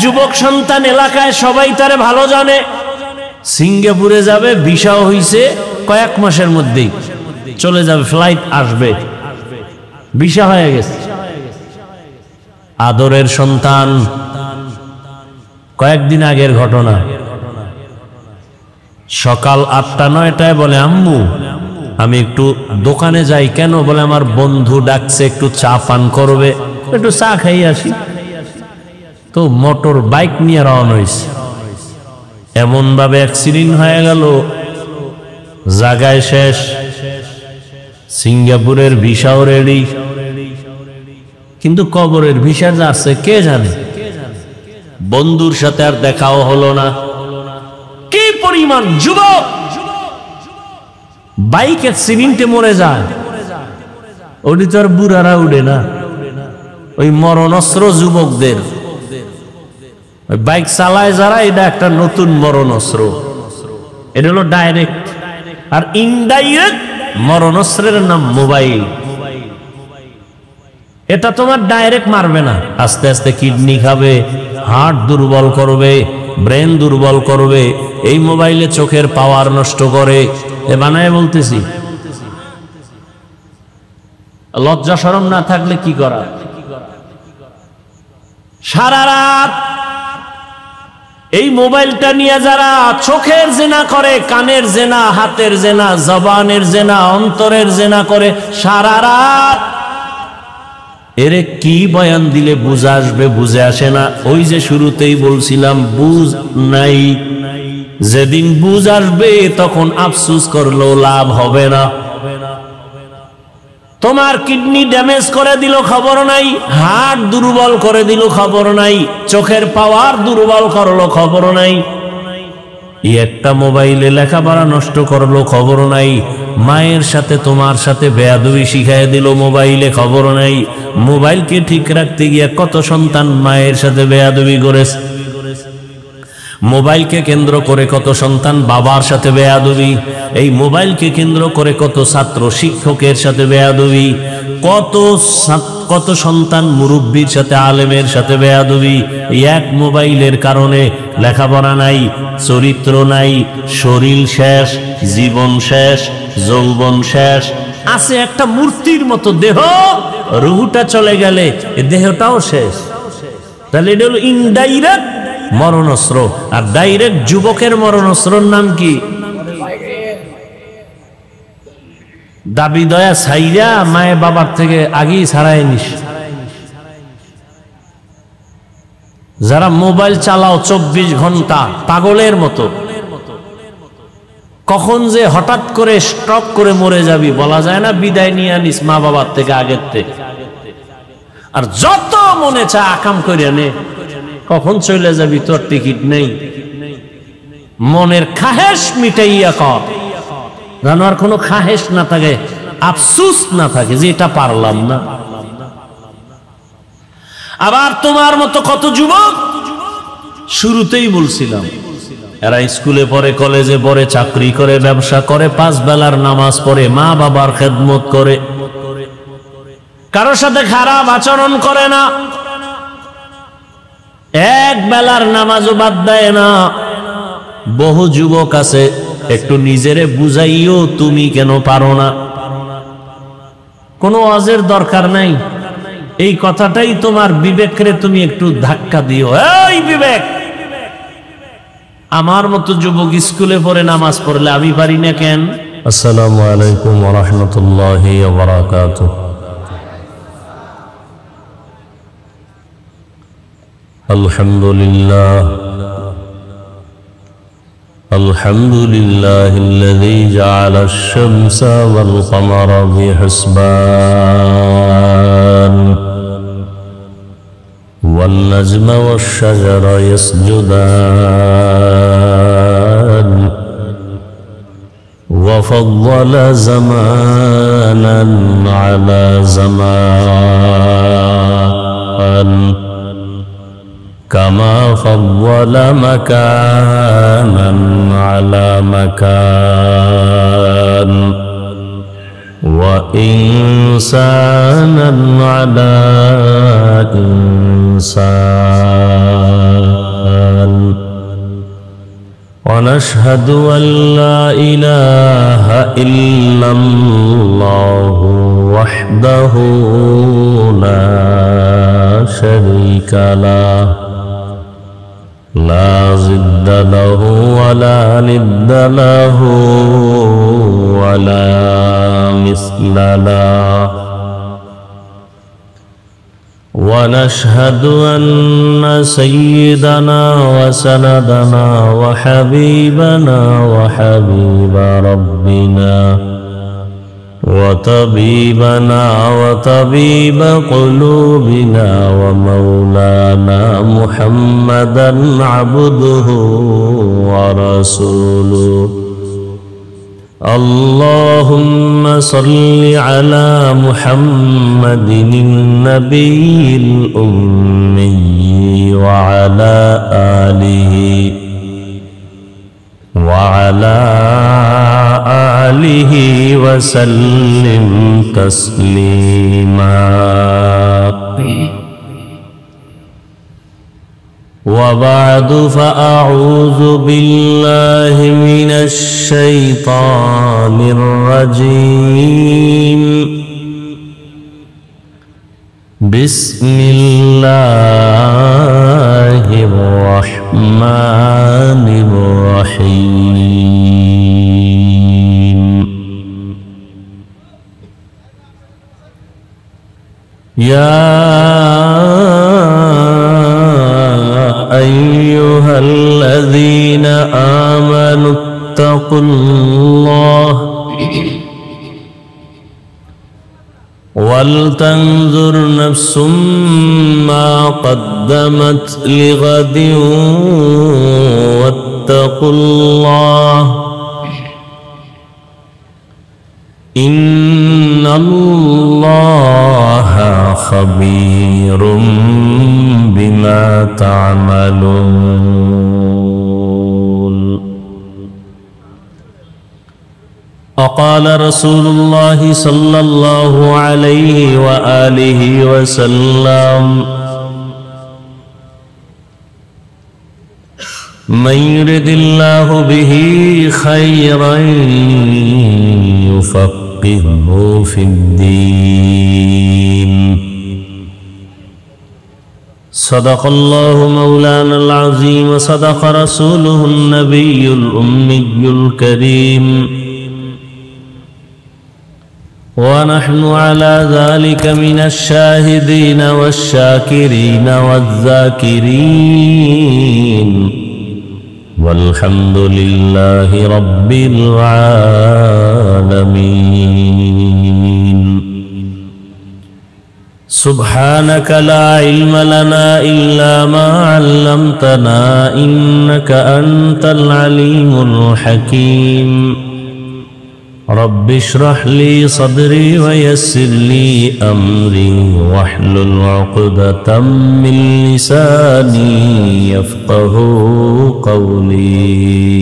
যুবক সন্তান এলাকায় সবাই তারে ভালো জানে, সিঙ্গাপুরে যাবে, ভিসাও হইছে কয়েক মাসের মধ্যেই চলে যাবে, ফ্লাইট আসবে, ভিসা হয়ে গেছে। আদরের সন্তান, কয়েকদিন আগের ঘটনা, সকাল 8টা-9টায় বলে, আম্মু আমি একটু দোকানে যাই। কেন? বলে আমার বন্ধু ডাকছে, একটু চা পান করবে, একটু চা খাই আসি। তো মোটর বাইক নিয়ে রওনা হয়েছে, এমন ভাবে অ্যাক্সিডেন্ট হয়ে গেল, জায়গায় শেষ। সিঙ্গাপুরের ভিসাও রেডি, কিন্তু কবরের ভিসা যাচ্ছে কে জানে। বন্ধুর সাথে আর দেখাও হলো না। কি পরিমাণ যুবক বাইক অ্যাক্সিডেন্টে মরে যায়, ওটি তো আর বুড়ারা উঠে না। ওই মরণস্ত্র যুবকদের, ওই বাইক চালায় যারা, এটা একটা নতুন মরণস্ত্র। এটা হলো ডাইরেক্ট, আর ইনডাইরেক্ট মরণস্ত্রের নাম মোবাইল। এটা তোমার ডাইরেক্ট মারবে না, আস্তে আস্তে কিডনি খাবে, হার্ট দুর্বল করবে, ব্রেন দুর্বল করবে। এই মোবাইলে চোখের পাওয়ার নষ্ট করে। এ বানায় বলতেছি, লজ্জা শরম না থাকলে কি করা? সারা রাত এই মোবাইলটা নিয়ে যারা চোখের জেনা করে, কানের জেনা, হাতের জেনা, জবানের জেনা, অন্তরের জেনা করে সারা রাত, এরে কি বয়ান দিলে বুঝে আসবে? বুঝে আসে না। ওই যে শুরুতেই বলছিলাম, বুঝ নাই। যেদিন বুঝ আসবে তখন আফসোস করলেও লাভ হবে না। তোমার কিডনি ড্যামেজ করে দিল, খবর নাই। হার্ট দুর্বল করে দিল, খবর নাই। চোখের পাওয়ার দুর্বল করলো, খবর নাই। একটা মোবাইলে লেখাপড়া নষ্ট করলো, খবর নাই। মায়ের সাথে তোমার সাথে বেয়াদবি শিখাই দিল মোবাইলে, খবর নাই। মোবাইলকে ঠিক রাখতে গিয়ে কত সন্তান মায়ের সাথে বেয়াদবি করেছে। মোবাইলকে কেন্দ্র করে কত সন্তান বাবার সাথে বেয়াদবি। এই মোবাইলকে কেন্দ্র করে কত ছাত্র শিক্ষকের সাথে বেয়াদবি। কত সন্তান মুরব্বীর সাথে, আলেমের সাথে বেয়াদবি। এক মোবাইলের কারণে লেখাপড়া নাই, চরিত্র নাই, শরীর শেষ, জীবন শেষ, যৌবন শেষ। আছে একটা মূর্তির মতো দেহ, রুহুটা চলে গেলে দেহটাও শেষ। তাহলে এটা হলো ইনডাইরেক্ট মরণস্ত্র। আর ডাইরেক্ট যুবকের মরণস্ত্রর নাম কি? দাবি দয়া ছাইরা মায়ে বাবার থেকে আগেই ছাড়াই নিস। যারা মোবাইল চালাও 24 ঘন্টা পাগলের মতো, কখন যে হঠাৎ করে স্ট্রোক করে মরে যাবি বলা যায় না। বিদায় নিয়ে আনিস মা বাবার থেকে, আগের থেকে। আর যত মনে চা আকাম করে নে, কখন চলে যাবি তোর টিকিট নেই। মনের খাহেশ মিটাইয়া কর, যেন আর কোনো খাহেশ না থাকে, আফসুস না থাকে যে এটা পারলাম না। আবার তোমার মতো কত যুবক, শুরুতেই বলছিলাম, এরা স্কুলে পড়ে, কলেজে পড়ে, চাকরি করে, ব্যবসা করে, 5 বেলার নামাজ পড়ে, মা বাবার খেদমত করে, কারোর সাথে খারাপ আচরণ করে না, এক বেলার নামাজও বাদ দেয় না। বহু যুবক আছে, একটু নিজেরে বুঝাইও তুমি কেন পারো না। কোনো ওয়াজের দরকার নাই, এই কথাটাই তোমার বিবেকরে তুমি একটু ধাক্কা দিও। এই বিবেক, আমার মতো যুবক স্কুলে পড়ে নামাজ পড়লে আমি পারি না কেন? আসসালামু আলাইকুম ওয়া রাহমাতুল্লাহি ওয়া বারাকাতুহু। আলহামদুলিল্লাহ, আলহামদুলিল্লাহিল্লাযী জাআলা আশ-শামসা ওয়াল কমারা বিহিসবান ওয়ান নাজমা ওয়াশ-শাজারা ইয়াসজুদান ওয়া ফাদ্দালা জামানান আলা জামান كما فضل مكانا على مكان وإنسانا على إنسان ونشهد أن لا إله إلا الله وحده لا شريك له لا ضد له ولا ند له ولا مثل له ونشهد أن سيدنا وسندنا وحبيبنا وحبيب ربنا وطبيبنا وطبيب قلوبنا ومولانا محمدا عبده ورسوله اللهم صل على محمد النبي الأمي وعلى آله وسلم تسليما وبعد فأعوذ بالله من الشيطان الرجيم بسم الله الرحمن الرحيم يا أيها الذين آمنوا اتقوا الله ولتنظر نفس ما قدمت لغد واتقوا الله إن الله خبير بما تعملون وقال رسول الله صلى الله عليه وآله وسلم من يرد الله به خيرا يفقهه في الدين صدق الله مولانا العظيم وصدق رسوله النبي الأمي الكريم ونحن على ذلك من الشاهدين والشاكرين والذاكرين والحمد لله رب العالمين سبحانك لا علم لنا إلا ما علمتنا إنك أنت العليم الحكيم رب اشرح لي صدري ويسر لي أمري واحلل عقدة من لساني يفقه قولي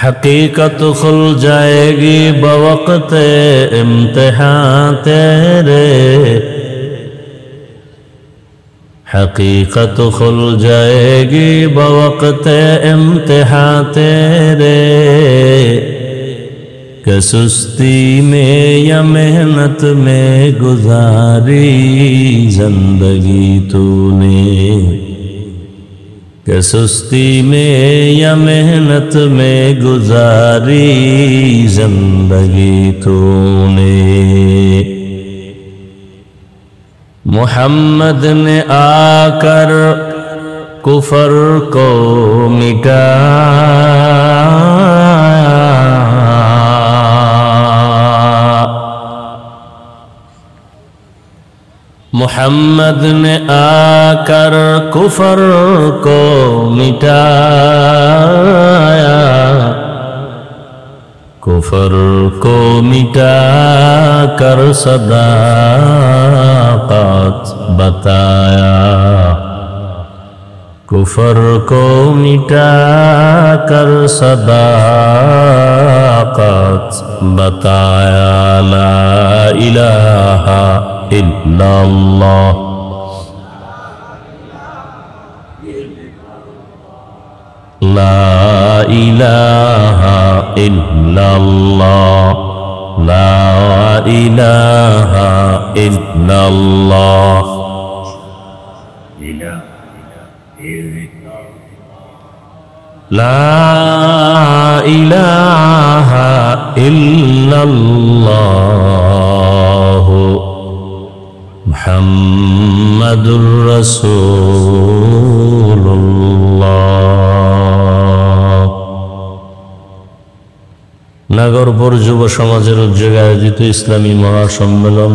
حقیقت کھل جائے گی بوقت امتحان تیرے حقیقت کھل جائے گی بوقت امتحان تیرے کہ سستی میں یا محنت میں گزاری زندگی تو نے کہ سستی میں یا محنت میں گزاری زندگی تو نے محمد نے آ کر کفر کو مٹایا محمد نے آ کر کفر کو مٹایا کفر کو مٹا کر صداقت بتایا کفر کو مٹا کر صداقت بتایا لا الہ الا اللہ লা ইলাহা ইল্লাল্লাহ, লা ইলাহা ইল্লাল্লাহ। লা ইলাহা ইল্লাল্লাহ মুহাম্মাদুর রাসূলুল্লাহ। নাগরপুর যুব সমাজের উদ্যোগে আয়োজিত ইসলামী মহাসম্মেলন,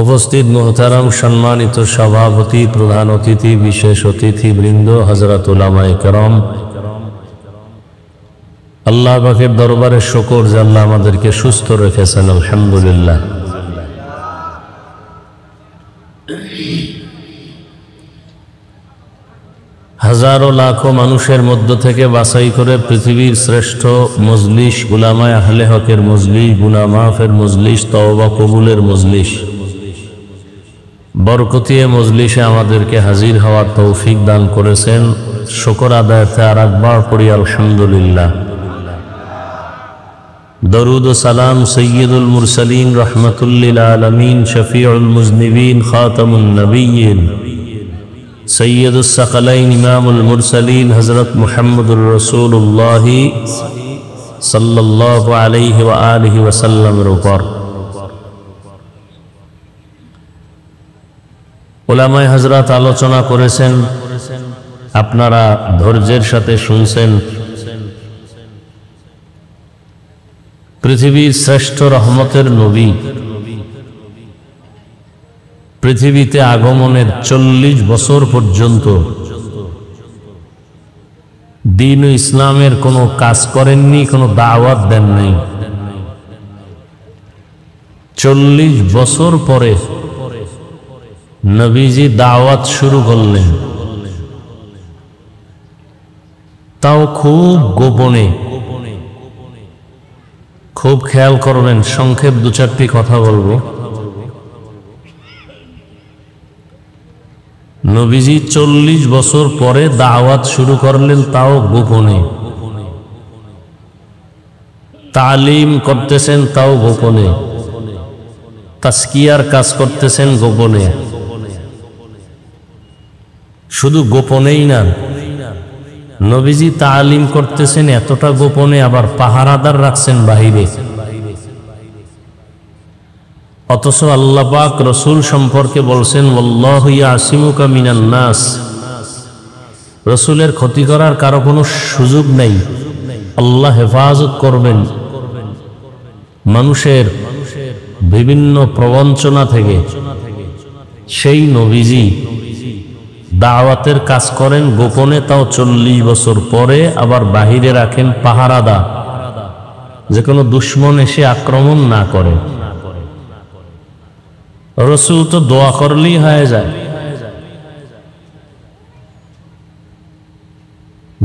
উপস্থিত মুহতারাম সম্মানিত সভাপতি, প্রধান অতিথি, বিশেষ অতিথি বৃন্দ, হযরত উলামায়ে কেরাম, আল্লাহ পাকের দরবারে শুকর যে আল্লাহ আমাদেরকে সুস্থ রেখেছেন, আলহামদুলিল্লাহ। হাজারো লাখো মানুষের মধ্য থেকে বাছাই করে পৃথিবীর শ্রেষ্ঠ মজলিস, উলামায়ে আহলে হকের মজলিস, গুনাহ মাফের মজলিস, তওবা কবুলের মজলিস, বরকতিয়ে মজলিসে আমাদেরকে হাজির হওয়ার তৌফিক দান করেছেন। শুকর আদায়তে আর একবার পড়ি আলহামদুলিল্লাহ। দরুদ ও সালাম সৈয়দুল মুরসালিন, রহমাতুল্লিল আলামিন, শফিউল মুজনিবিন, খাতামুন নবিয়্যিন, সৈয়দুস সাকালাইন, ইমামুল মুরসালিন, হযরত মুহাম্মদুর রাসূলুল্লাহ সাল্লাল্লাহু আলাইহি ওয়া আলিহি ওয়াসাল্লামের উপর। উলামায়ে হযরত আলোচনা করেছেন, আপনারা ধৈর্যের সাথে শুনছেন। পৃথিবীর শ্রেষ্ঠ রহমতের নবী পৃথিবীতে আগমনের 40 বছর পর্যন্ত দ্বীন ও ইসলামের কোনো কাজ করেননি, কোনো দাওয়াত দেন নাই। 40 বছর পরে নবীজি দাওয়াত শুরু করলেন, তাও খুব গোপনে। খুব খেয়াল করবেন, সংক্ষেপ 2-4টি কথা বলবো। নবীজি 40 বছর পরে দাওয়াত শুরু করলেন, তাও গোপনে। তালিম করতেছেন, তাও গোপনে। তাজকিয়ার কাজ করতেছেন গোপনে। শুধু গোপনেই না, নবীজি তালিম করতেছেন এতটা গোপনে, আবার পাহারাদার রাখছেন বাহিরে। অথচ আল্লাহ পাক রসুল সম্পর্কে বলছেন, ওয়াল্লাহু ইয়াসিমুকা মিনান নাস। রসুলের ক্ষতি করার কারো কোনো সুযোগ নেই, আল্লাহ হেফাজত করবেন মানুষের বিভিন্ন প্রবঞ্চনা থেকে। সেই নবীজি দাওয়াতের কাজ করেন গোপনে, তাও 40 বছর পরে। আবার বাহিরে রাখেন পাহারাদার, যে কোনো দুশমন এসে আক্রমণ না করে। রসুল তো দোয়া করলেই হয়ে যায়।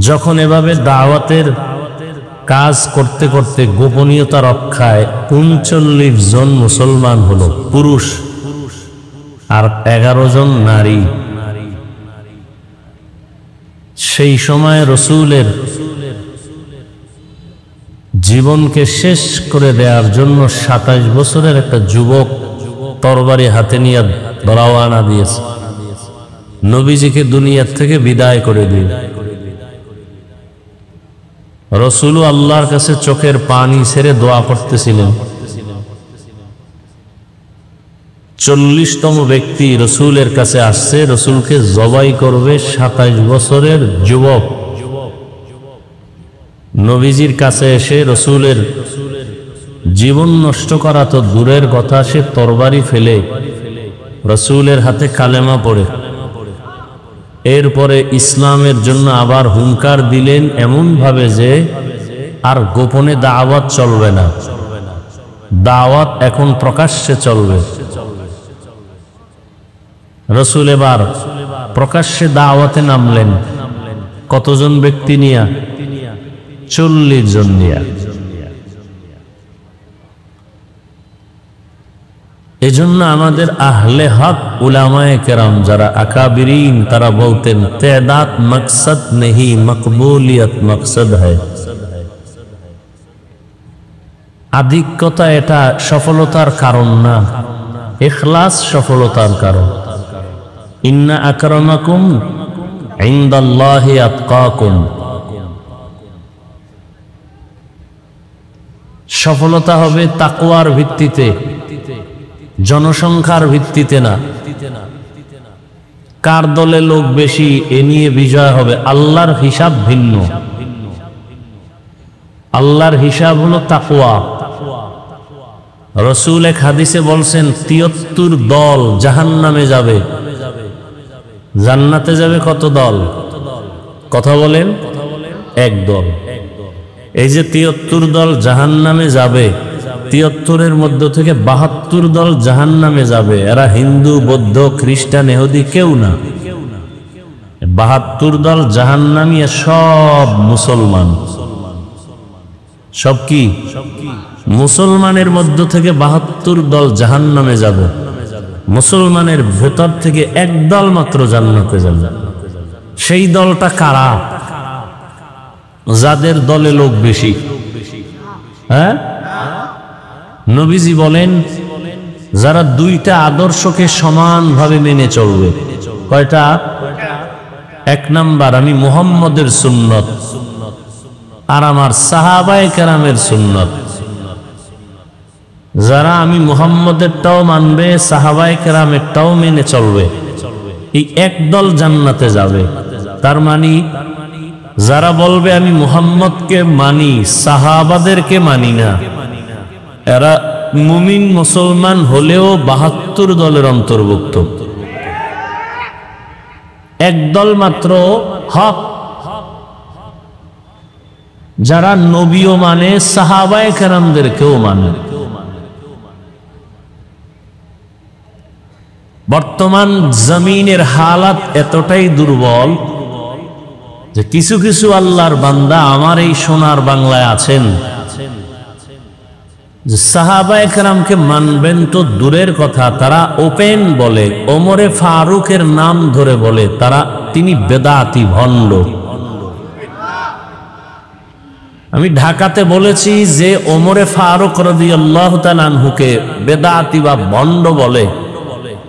যখন এভাবে দাওয়াতের কাজ করতে করতে গোপনীয়তা রক্ষায় 39 জন মুসলমান হলো, পুরুষ, আর 11 জন নারী। সেই সময় রসুলের জীবনকে শেষ করে দেওয়ার জন্য 27 বছরের একটা যুবক তরবারি হাতে নিয়ে রওয়ানা দিয়েছে, নবীজিকে দুনিয়ার থেকে বিদায় করে দিল। রসুল আল্লাহর কাছে চোখের পানি ছেড়ে দোয়া করতেছিলেন। 40তম ব্যক্তি রসুলের কাছে আসছে, রসুলকে জবাই করবে। 27 বছরের যুবক নবীজির কাছে এসে রসুলের জীবন নষ্ট করা তো দূরের কথা, সে তরবারি ফেলে রসুলের হাতে কালেমা পড়ে এরপরে ইসলামের জন্য আবার হুঙ্কার দিলেন, এমন ভাবে যে আর গোপনে দাওয়াত চলবে না, দাওয়াত এখন প্রকাশ্যে চলবে। রসুল এবার প্রকাশ্যে দাওয়াতে নামলেন। কতজন ব্যক্তি নিয়া? 40 জন নিয়া। এজন্য আমাদের আহলে হক উলামায়ে কেরাম যারা আকাবিরিন তারা বলতেন তেদাত মকসদ নেহি মকবুলিয়ত মকসদ হয়। আধিক্যতা এটা সফলতার কারণ না, ইখলাস সফলতার কারণ। ইন্না আকরামাকুম ইনদাল্লাহি আতকাকুম। সফলতা হবে তাকওয়ার ভিত্তিতে, জনসংখ্যার ভিত্তিতে না। কার দলে লোক বেশি এ নিয়ে বিজয় হবে, আল্লাহর হিসাব ভিন্ন। আল্লাহর হিসাব হলো তাকওয়া। রাসূল এক হাদিসে বলছেন ৭৩ দল জাহান্নামে যাবে, জান্নাতে যাবে কত দল? কথা বলেন, এক দল। এই যে ৭৩ দল জাহান্নামে যাবে, ৭৩-এর মধ্য থেকে ৭২ দল জাহান্নামে যাবে। এরা হিন্দু, বৌদ্ধ, খ্রিস্টান, ইহুদি কেউ না। ৭২ দল জাহান্নামী সব মুসলমান। সব কি? মুসলমানের মধ্য থেকে ৭২ দল জাহান্নামে যাবে। মুসলমানের ভেতর থেকে এক দল মাত্র জান্নাতে যাবে। সেই দলটা কারা? যাদের দলে লোক বেশি। হ্যাঁ, নবীজি বলেন যারা দুইটা আদর্শকে সমানভাবে মেনে চলবে। কয়টা? এক নাম্বার, আমি মুহাম্মদের সুন্নত আর আমার সাহাবায়ে কেরামের সুন্নত। যারা আমি মুহাম্মদেরটাও মানবে, সাহাবায়ে কেরামেরটাও মেনে চলবে, এই এক দল জান্নাতে যাবে। তার মানে যারা বলবে আমি মুহাম্মদকে মানি, সাহাবাদেরকে মানি না, এরা মুমিন মুসলমান হলেও ৭২ দলের অন্তর্ভুক্ত। একদল মাত্র হক, যারা নবীও মানে, সাহাবায়ে কেরামদেরকেও মানে। বর্তমান জমিনের হালাত এতটাই দুর্বল যে কিছু কিছু আল্লাহর বান্দা আমার এই সোনার বাংলায় আছেন যে সাহাবায়ে কেরামকে মানবেন তো দূরের কথা, তারা ওপেন বলে, ওমরে ফারুকের নাম ধরে বলে তিনি বেদাতি, ভণ্ড। আমি ঢাকাতে বলেছি যে ওমরে ফারুক রাদিয়াল্লাহু তাআলা আনহুকে বেদাতি বা ভণ্ড বলে,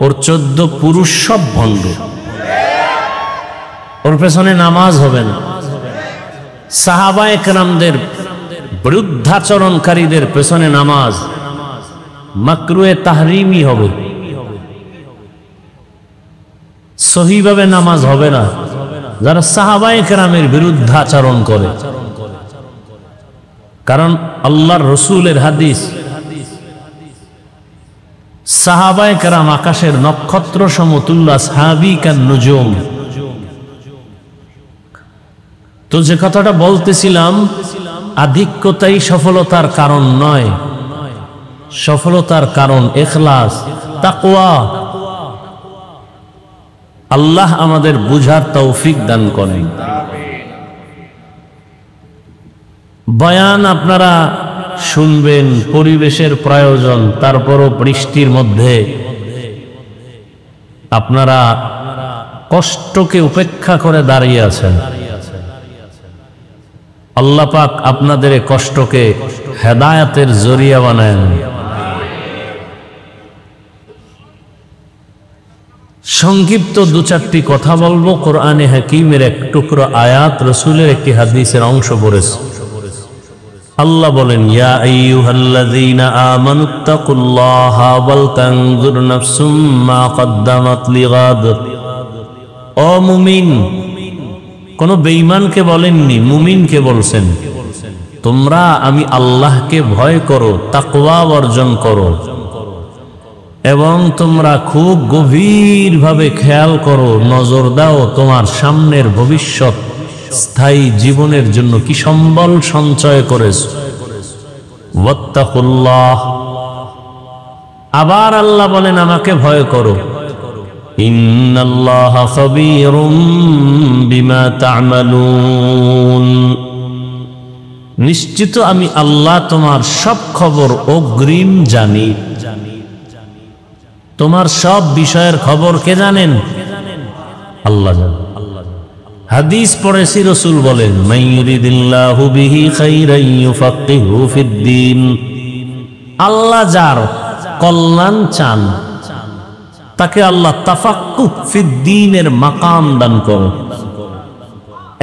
ওর 14 পুরুষ সব ভণ্ড, ওর পেছনে নামাজ হবে না। সাহাবায়ে কেরামদের বিরুদ্ধাচরণকারীদের পেছনে নামাজ মাকরুহে তাহরিমি হবে, সহিভাবে নামাজ হবে না যারা সাহাবায়ে কেরামের বিরুদ্ধাচরণ করে। কারণ আল্লাহর রাসূলের হাদিস, সাহাবায়ে কেরাম আকাশের নক্ষত্র সমতুল্য, আসহাবী কান নুজুম। তো যে কথাটা বলতেছিলাম, আধিক্যতাই সফলতার কারণ নয়, সফলতার কারণ ইখলাস, তাকওয়া। আল্লাহ আমাদের বুঝার তৌফিক দান করেন। বয়ান আপনারা শুনবেন, পরিবেশের প্রয়োজন, তারপরও বৃষ্টির মধ্যে আপনারা কষ্টকে উপেক্ষা করে দাঁড়িয়ে আছেন। আল্লাহ পাক আপনাদের কষ্টকে হেদায়েতের জরিয়া বানায়। সংক্ষিপ্ত ২-৪টি কথা বলবো। কোরআনে হাকিমের এক টুকরো আয়াত, রাসূলের একটি হাদিসের অংশ পড়েছে। আল্লাহ বলেন, ইয়া আইয়ুহাল্লাযীনা আমানুত্তাকুল্লাহা ওয়াল তানজুর নাফসুম মা কদ্দামাত লিগাদ। ও মুমিন, কোন বেঈমানকে বলেননি, মুমিনকে বলছেন, তোমরা আমি আল্লাহকে ভয় করো, তাকওয়া অর্জন করো, এবং তোমরা খুব গভীরভাবে খেয়াল করো, নজর দাও তোমার সামনের ভবিষ্যৎ স্থায়ী জীবনের জন্য কি সম্বল সঞ্চয় করেছো। ওয়াত্তাকুল্লাহ। আবার আল্লাহ বলেন, আমাকে ভয় করো। ইন্নাল্লাহা খাবীরুম বিমা তা'মালুন। নিশ্চিত আমি আল্লাহ তোমার সব খবর অগ্রিম জানি। তোমার সব বিষয়ের খবর কে জানেন? আল্লাহ জানেন। হাদিস পড়েছি, রাসূল বলেন, মাইয়ুরিদিল্লাহু বিহি খাইরান ইউফাক্কিহু ফিদ্দীন। আল্লাহ যার কল্যাণ চান তাকে আল্লাহ তাফাক্কুহ ফিদ্দীনের মাকাম দান করেন।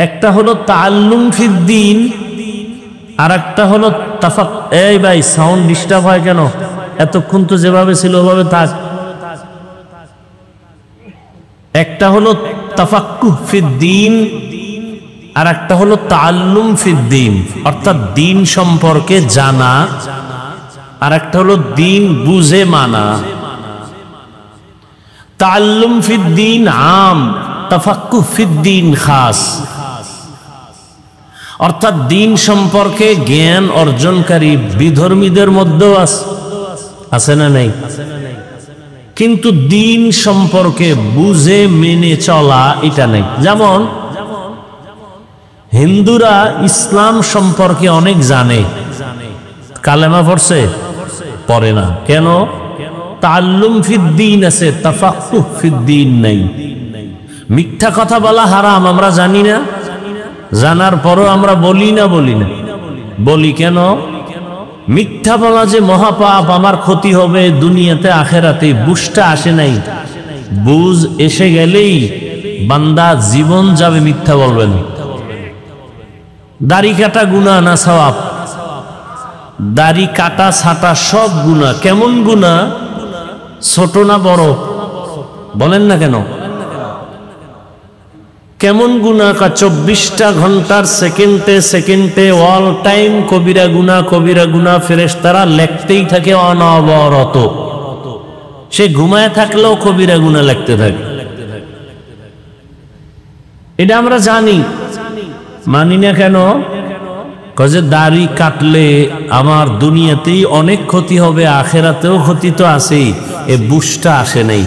একটা হলো তাআল্লুম ফিদ্দীন, আর একটা হলো এই ভাই সাউন্ড ডিস্টার্ব হয় কেন? এতক্ষণ তো যেভাবে ছিল ওভাবে থাক। একটা হলো তাফাক্কুহ ফিদ্দীন, আর একটা হলো তাআল্লুম ফিদ্দীন, অর্থাৎ দ্বীন সম্পর্কে জানা, আর একটা হলো দ্বীন বুঝে মানা। তাআল্লুম ফিদ্দীন আম, তাফাক্কুহ ফিদ্দীন খাস। অর্থাৎ দ্বীন সম্পর্কে জ্ঞান অর্জনকারী বিধর্মীদের মধ্যেও আছে না নাই? কিন্তু দ্বীন সম্পর্কে বুঝে মেনে চলা এটা নাই। যেমন হিন্দুরা ইসলাম সম্পর্কে অনেক জানে, কালেমা পড়ছে? পড়ে না। কেন? তাআল্লুম ফিদ্দীন আছে, তাফাক্কুহ ফিদ্দীন নাই। মিথ্যা কথা বলা হারাম আমরা জানি না, জানার পরও আমরা বলি না। বলি কেন? মিথ্যা বলা যে মহাপাপ, আমার ক্ষতি হবে দুনিয়াতে আখেরাতে, বুঝটা আসে নাই। বুঝ এসে গেলেই বান্দা জীবন যাবে মিথ্যা বলবেন। দাড়ি কাটা গুনাহ না সওয়াব? দাড়ি কাটা ছাটা সব গুনাহ। কেমন গুনাহ? ছোট না বড়? বলেন না কেন? কেমন গুনাহ? 24টা ঘন্টার সেকেন্ডে সেকেন্ডে অল টাইম কবিরা গুনাহ ফেরেশতারা লিখতেই থাকে অনবরত। সে ঘুমায় থাকলেও কবিরা গুনাহ লিখতে থাকে। এটা আমরা জানি, মানি না কেন? কয়ে দাড়ি কাটলে আমার দুনিয়াতেই অনেক ক্ষতি হবে, আখেরাতেও ক্ষতি তো আছেই। এ বুঝটা আসে নাই।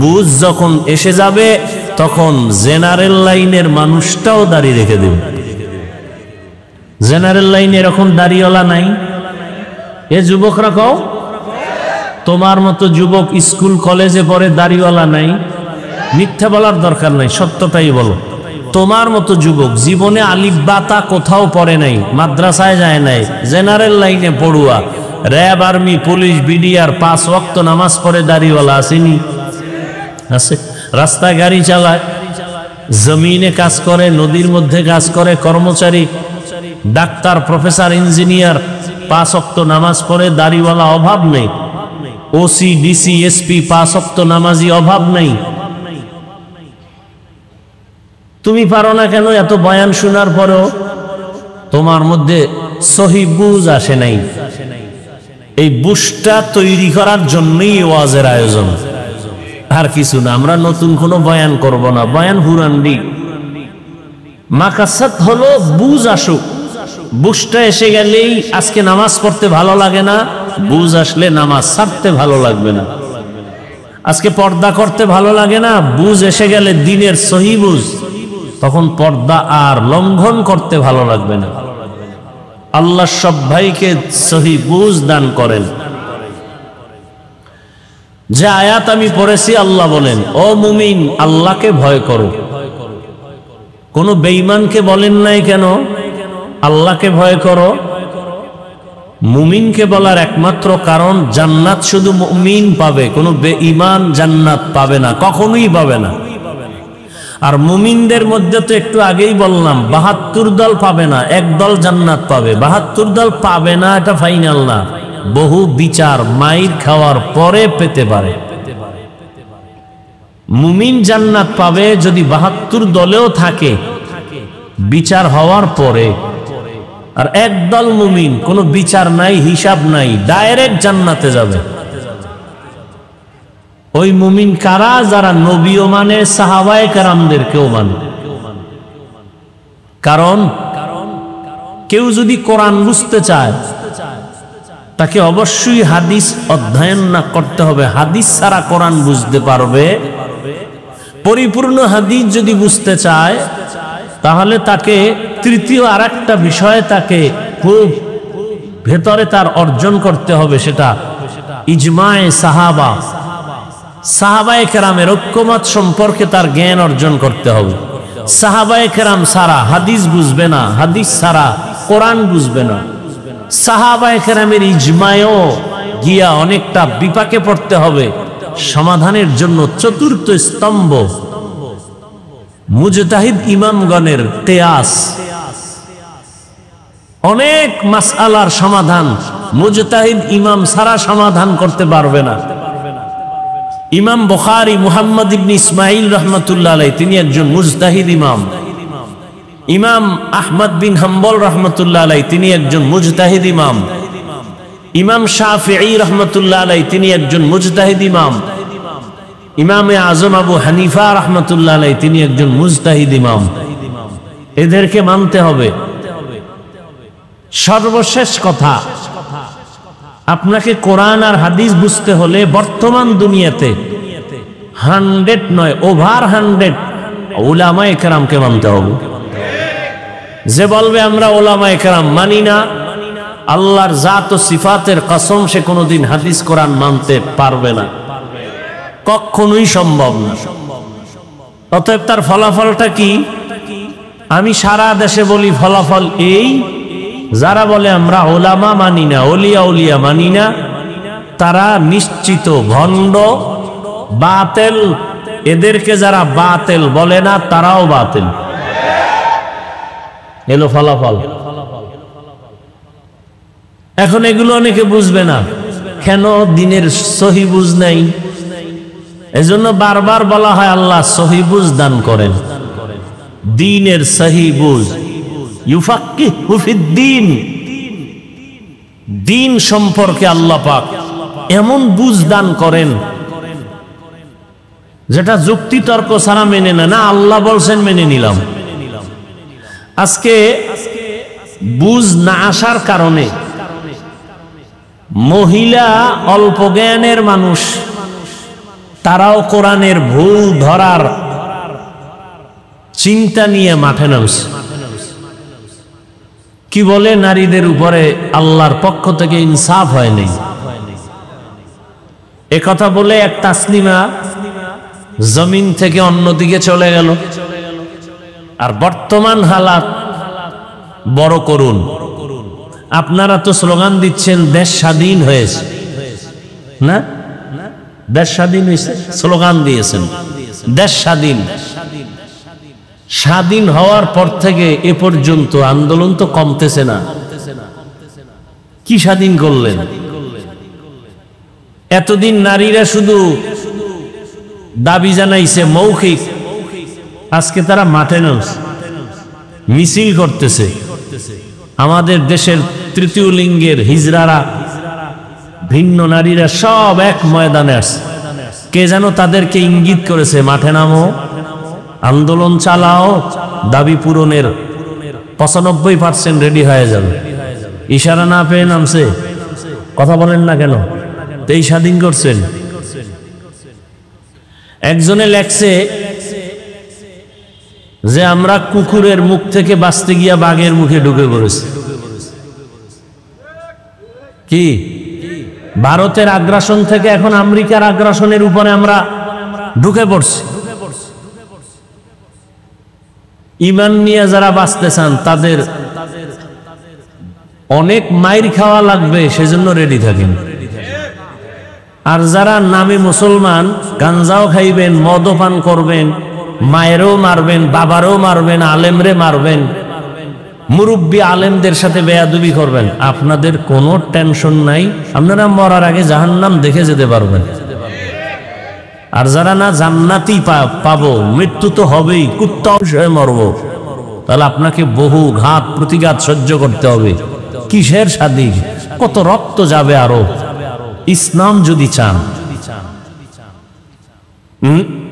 বুঝ যখন এসে যাবে তখন জেনারেল লাইনের মানুষটাও দাড়ি রেখে দেবে। জেনারেল লাইনে এরকম দাড়িওয়ালা নাই। এ যুবকরা কও, তোমার মতো যুবক স্কুল কলেজে পড়ে দাড়িওয়ালা নাই? মিথ্যা বলার দরকার নাই, সত্যটাই বলো। তোমার মতো যুবক জীবনে আলিফ বা তা কোথাও পড়ে নাই, মাদ্রাসায় যায় নাই, জেনারেল লাইনে পড়ুয়া, র্যাব, আর্মি, পুলিশ, বিডিআর 5 ওয়াক্ত নামাজ পড়ে দাড়িওয়ালা আসেনি? আছে। রাস্তায় গাড়ি চালায়, জমিনে কাজ করে, নদীর মধ্যে কাজ করে, কর্মচারী, ডাক্তার, প্রফেসর, ইঞ্জিনিয়ার, 5 ওয়াক্ত নামাজ পড়ে দাড়িওয়ালা অভাব নেই। ওসি, ডিসি, এসপি 5 ওয়াক্ত নামাজি অভাব নেই। তুমি পারো না কেন? এত বয়ান শোনার পরেও তোমার মধ্যে সহি বুঝ আসে নাই। এই বুঝটা তৈরি করার জন্যই ওয়াজের আয়োজন, আর কিছু না। আমরা নতুন কোনো বয়ান করব না, বয়ান হুরান্ডি। মাকাসাদ হলো বুঝ আসুক। বুঝটা এসে গেলেই আজকে নামাজ পড়তে ভালো লাগে না, বুঝ আসলে নামাজ ছাড়তে ভালো লাগবে না। আজকে পর্দা করতে ভালো লাগে না, বুঝ এসে গেলে দিনের সহি বুঝ, তখন পর্দা আর লঙ্ঘন করতে ভালো লাগবে না। আল্লাহ সব ভাইকে সহি বুঝ দান করেন। যে আয়াত আমি পড়েছি, আল্লাহ বলেন, ও মুমিন, আল্লাহকে ভয় করো। কোন বেঈমানকে বলেন নাই কেন আল্লাহকে ভয় করো? মুমিনকে বলার একমাত্র কারণ জান্নাত শুধু মুমিন পাবে, কোনো বেঈমান জান্নাত পাবে না, কখনোই পাবে না। আর মুমিনদের মধ্যে তো একটু আগেই বললাম 72 দল পাবে না, এক দল জান্নাত পাবে। 72 দল পাবে না এটা ফাইনাল না, বহু বিচার মাইর খাওয়ার পরে পেতে পারে। মুমিন জান্নাত পাবে যদি 72 দলেও থাকে, বিচার হওয়ার পরে। আর একদল মুমিন, কোনো বিচার নাই, হিসাব নাই, ডাইরেক্ট জান্নাতে যাবে। ওই মুমিন কারা? যারা নবীও মানে, সাহাবায়ে কেরামদেরকেও মানে। কারণ কেউ যদি কোরআন বুঝতে চায় তাকে অবশ্যই হাদিস অধ্যয়ন না করতে হবে। হাদিস ছাড়া কোরআন বুঝতে পারবে? পরিপূর্ণ হাদিস যদি বুঝতে চায় তাহলে তাকে তৃতীয় আরেকটা বিষয় তাকে খুব ভেতরে তার অর্জন করতে হবে, সেটা ইজমায়ে সাহাবা। সাহাবায়ে কেরামের ঐক্যমত সম্পর্কে তার জ্ঞান অর্জন করতে হবে। সাহাবায়ে কেরাম ছাড়া হাদিস বুঝবে না, হাদিস ছাড়া কোরআন বুঝবে না। সাহাবায়ে কেরামের ইজমায়ও গিয়া অনেকটা বিপাকে পড়তে হবে। সমাধানের জন্য চতুর্থ স্তম্ভ মুজতাহিদ ইমামগণের কিয়াস। অনেক মাসআলার সমাধান মুজতাহিদ ইমাম ছাড়া সমাধান করতে পারবে না। ইমাম বুখারী মুহাম্মদ ইবনে ইসমাইল রাহমাতুল্লাহ আলাইহি তিনি একজন মুজতাহিদ ইমাম। ইমাম আহমদ বিন হাম্বল রাহমাতুল্লাহ আলাইহি তিনি একজন মুজতাহিদ ইমাম। ইমাম শাফিঈ রাহমাতুল্লাহ আলাইহি তিনি একজন মুজতাহিদ ইমাম। ইমামে আজম আবু হানিফা রাহমাতুল্লাহ আলাইহি তিনি একজন মুজতাহিদ ইমাম। এদেরকে মানতে হবে। সর্বশেষ কথা, আপনাকে কোরআন আর হাদিস বুঝতে হলে বর্তমান দুনিয়াতে 100 নয় ওভার 100 উলামায়ে কেরামকে মানতে হবে। যে বলবে আমরা উলামায়ে কেরাম মানি না, আল্লাহর জাত ও সিফাতের কসম সে কোনোদিন হাদিস কোরআন মানতে পারবে না, কখনোই সম্ভব না। অতএব তার ফলাফলটা কি? আমি সারা দেশে বলি ফলাফল এই, যারা বলে আমরা ওলামা মানি না, ওলিয়া উলিয়া মানি না, তারা নিশ্চিত ভণ্ড, বাতেল। এদেরকে যারা বাতেল বলে না তারাও বাতেল। এলো ফলাফল। এখন এগুলো অনেকে বুঝবে না কেন? দিনের সহি বুঝ নাই। এজন্য বারবার বলা হয় আল্লাহ সহি বুঝ দান করেন, দ্বীনের সহি বুঝ। ইউফাক্কিহু ফিদ্দীন, দ্বীন সম্পর্কে আল্লাহ পাক এমন বুঝ দান করেন যেটা যুক্তি তর্ক ছাড়া মেনে না। আল্লাহ বলছেন মেনে নিলাম। আজকে বুঝ না আসার কারণে মহিলা অল্প জ্ঞানের মানুষ তারাও কোরআনের ভুল ধরার চিন্তা নিয়ে মাঠে নামছে। কি বলে? নারীদের উপরে আল্লাহর পক্ষ থেকে ইনসাফ হয়নি। একথা বলে এক তাসলিমা জমিন থেকে অন্যদিকে চলে গেল। আর বর্তমান হালাত বড় করুন। আপনারা তো স্লোগান দিচ্ছেন দেশ স্বাধীন হয়েছে, না? দেশ স্বাধীন হয়েছে, স্লোগান দিয়েছেন দেশ স্বাধীন। স্বাধীন হওয়ার পর থেকে এ পর্যন্ত আন্দোলন তো কমতেছে না। কি স্বাধীন করলেন? এতদিন নারীরা শুধু দাবি জানাইছে মৌখিক, আজকে তারা মাঠে নামছে, মিছিল করতেছে। আমাদের দেশের তৃতীয় লিঙ্গের হিজড়ারা, ভিন্ন নারীরা সব এক ময়দানে আসছে। কে যেন তাদেরকে ইঙ্গিত করেছে মাঠে নামো, আন্দোলন চালাও, দাবি পূরণের 95% রেডি হয়ে যাবে। ইশারা না পেয়ে নামছে। কথা বলেন না কেন? তো এই স্বাধীন করছেন। একজনে লেখছে যে আমরা কুকুরের মুখ থেকে বাঁচতে গিয়া বাঘের মুখে ঢুকে পড়েছি। কি? ভারতের আগ্রাসন থেকে এখন আমেরিকার আগ্রাসনের উপরে আমরা ঢুকে পড়ছি। ঈমান নিয়ে যারা বাঁচতে চান তাদের অনেক মাইর খাওয়া লাগবে, সেজন্য রেডি থাকেন। আর যারা নামে মুসলমান, গাঞ্জাও খাইবেন, মদও পান করবেন, মায়েরও মারবেন, বাবারও মারবেন, আলেমরে মারবেন, মুরব্বী আলেমদের সাথে বেয়াদবি করবেন, আপনাদের কোনো টেনশন নাই। আপনারা মরার আগে জাহান্নাম দেখে যেতে পারবেন। আর যারা না জান্নাতি পাবো, মৃত্যু তো হবেই, কুত্তা হয়ে মরবো, তাহলে আপনাকে বহু ঘাত প্রতিঘাত সহ্য করতে হবে। কিসের স্বাধীন? কত রক্ত যাবে আরো ইসলাম যদি চান।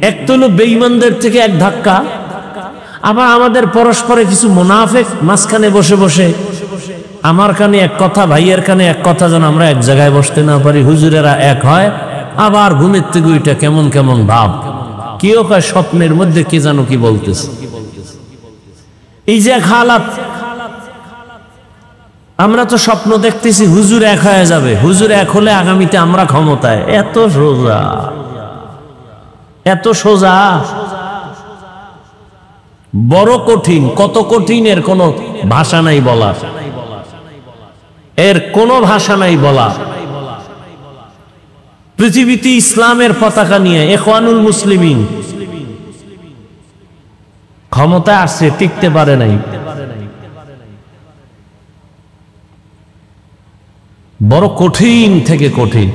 এক তো হলো বেঈমানদের থেকে এক ধাক্কা, আবার আমাদের পরস্পরে কিছু মুনাফিক মাঝখানে বসে বসে আমার কানে এক কথা, ভাইয়ের কানে এক কথা, যেন আমরা এক জায়গায় বসতে না পারি। হুজুরেরা এক হয়, আবার ঘুমের থেকে ওইটা কেমন কেমন ভাব। কেউ কয় স্বপ্নের মধ্যে কে জানো কি বলতেছে। এই যে হালাত, আমরা তো স্বপ্ন দেখতেছি হুজুর এক হয়ে যাবে, হুজুর এক হলে আগামীতে আমরা ক্ষমতায়। এত সোজা, এত সোজা, বড় কঠিন। কত কঠিন এর কোনো ভাষা নাই বলা, এর কোনো ভাষা নাই বলা। পৃথিবীতে ইসলামের পতাকা নিয়ে ইখওয়ানুল মুসলিমিন ক্ষমতায় আসছে, টিকতে পারে নাই। বড় কঠিন থেকে কঠিন।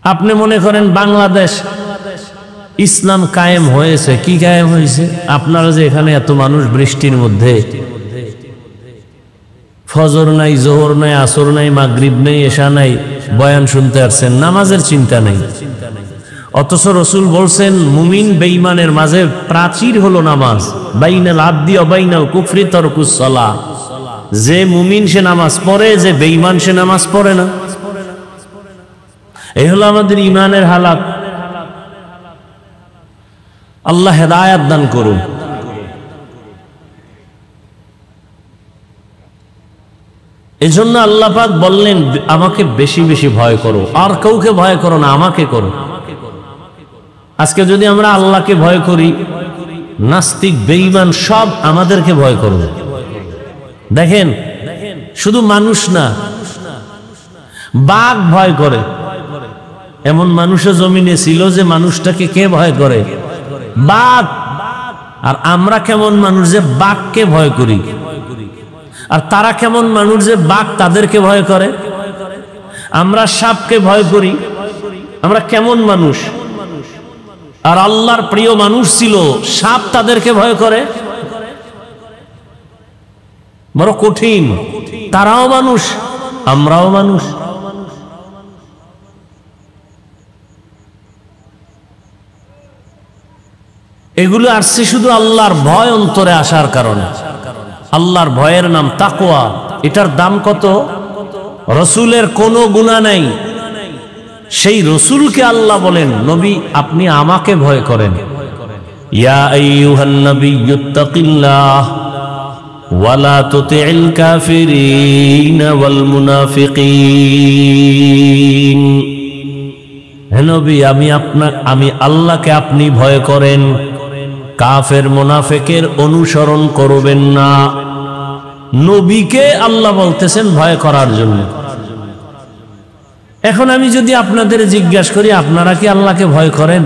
আপনি মনে করেন বাংলাদেশ ইসলাম কায়েম হয়েছে, কি কায়েম হয়েছে? আপনারা যে এখানে এত মানুষ বৃষ্টির মধ্যে, ফজর নাই, জোহর নাই, আসর নাই, মাগরিব নেই, এশা নাই, বয়ান শুনতে আসছেন, নামাজের চিন্তা নেই। অথচ রসুল বলছেন মুমিন বেঈমানের মাঝে প্রাচীর হলো নামাজ। বাইনাল আবদি ওয়া বাইনাল কুফরি তারকুস সালাহ। যে মুমিন সে নামাজ পড়ে, যে বেঈমান সে নামাজ পড়ে না। এই হলো আমাদের ইমানের হালাত। আল্লাহ হেদায়েত দান করুন। এজন্য আল্লাহ পাক বললেন আমাকে বেশি বেশি ভয় করো, আর কাউকে ভয় করো না, আমাকে করো। আজকে যদি আমরা আল্লাহকে ভয় করি, নাস্তিক বেঈমান সব আমাদেরকে ভয় করবে। দেখেন, শুধু মানুষ না, বাঘ ভয় করে। এমন মানুষও জমিনে ছিল যে মানুষটাকে কে ভয় করে? বাঘ। আর আমরা কেমন মানুষ যে বাঘকে ভয় করি, আর তারা কেমন মানুষ যে বাঘ তাদেরকে ভয় করে। আমরা সাপকে ভয় করি, আমরা কেমন মানুষ। আর আল্লাহর প্রিয় মানুষ ছিল, সাপ তাদেরকে ভয় করে। বড় কঠিন। তারাও মানুষ, আমরাও মানুষ। এগুলো আসছে শুধু আল্লাহর ভয় অন্তরে আসার কারণে। আল্লাহর ভয়ের নাম তাকওয়া। এটার দাম কত? রসুলের কোনো গুনাহ নাই, সেই রসুলকে আল্লাহ বলেন নবী আপনি আমাকে ভয় করেন। ইয়া আইয়ুহান নাবিয়্যুত্তাকিল্লাহ ওয়া লা তুতি'ল কাফিরিন ওয়াল মুনাফিকিন। হে নবী আমি আল্লাহকে আপনি ভয় করেন, কাফের মুনাফিকের অনুসরণ করবেন না। নবীকে আল্লাহ বলতেছেন ভয় করার জন্য। এখন আমি যদি আপনাদের জিজ্ঞাসা করি আপনারা কি আল্লাহকে ভয় করেন,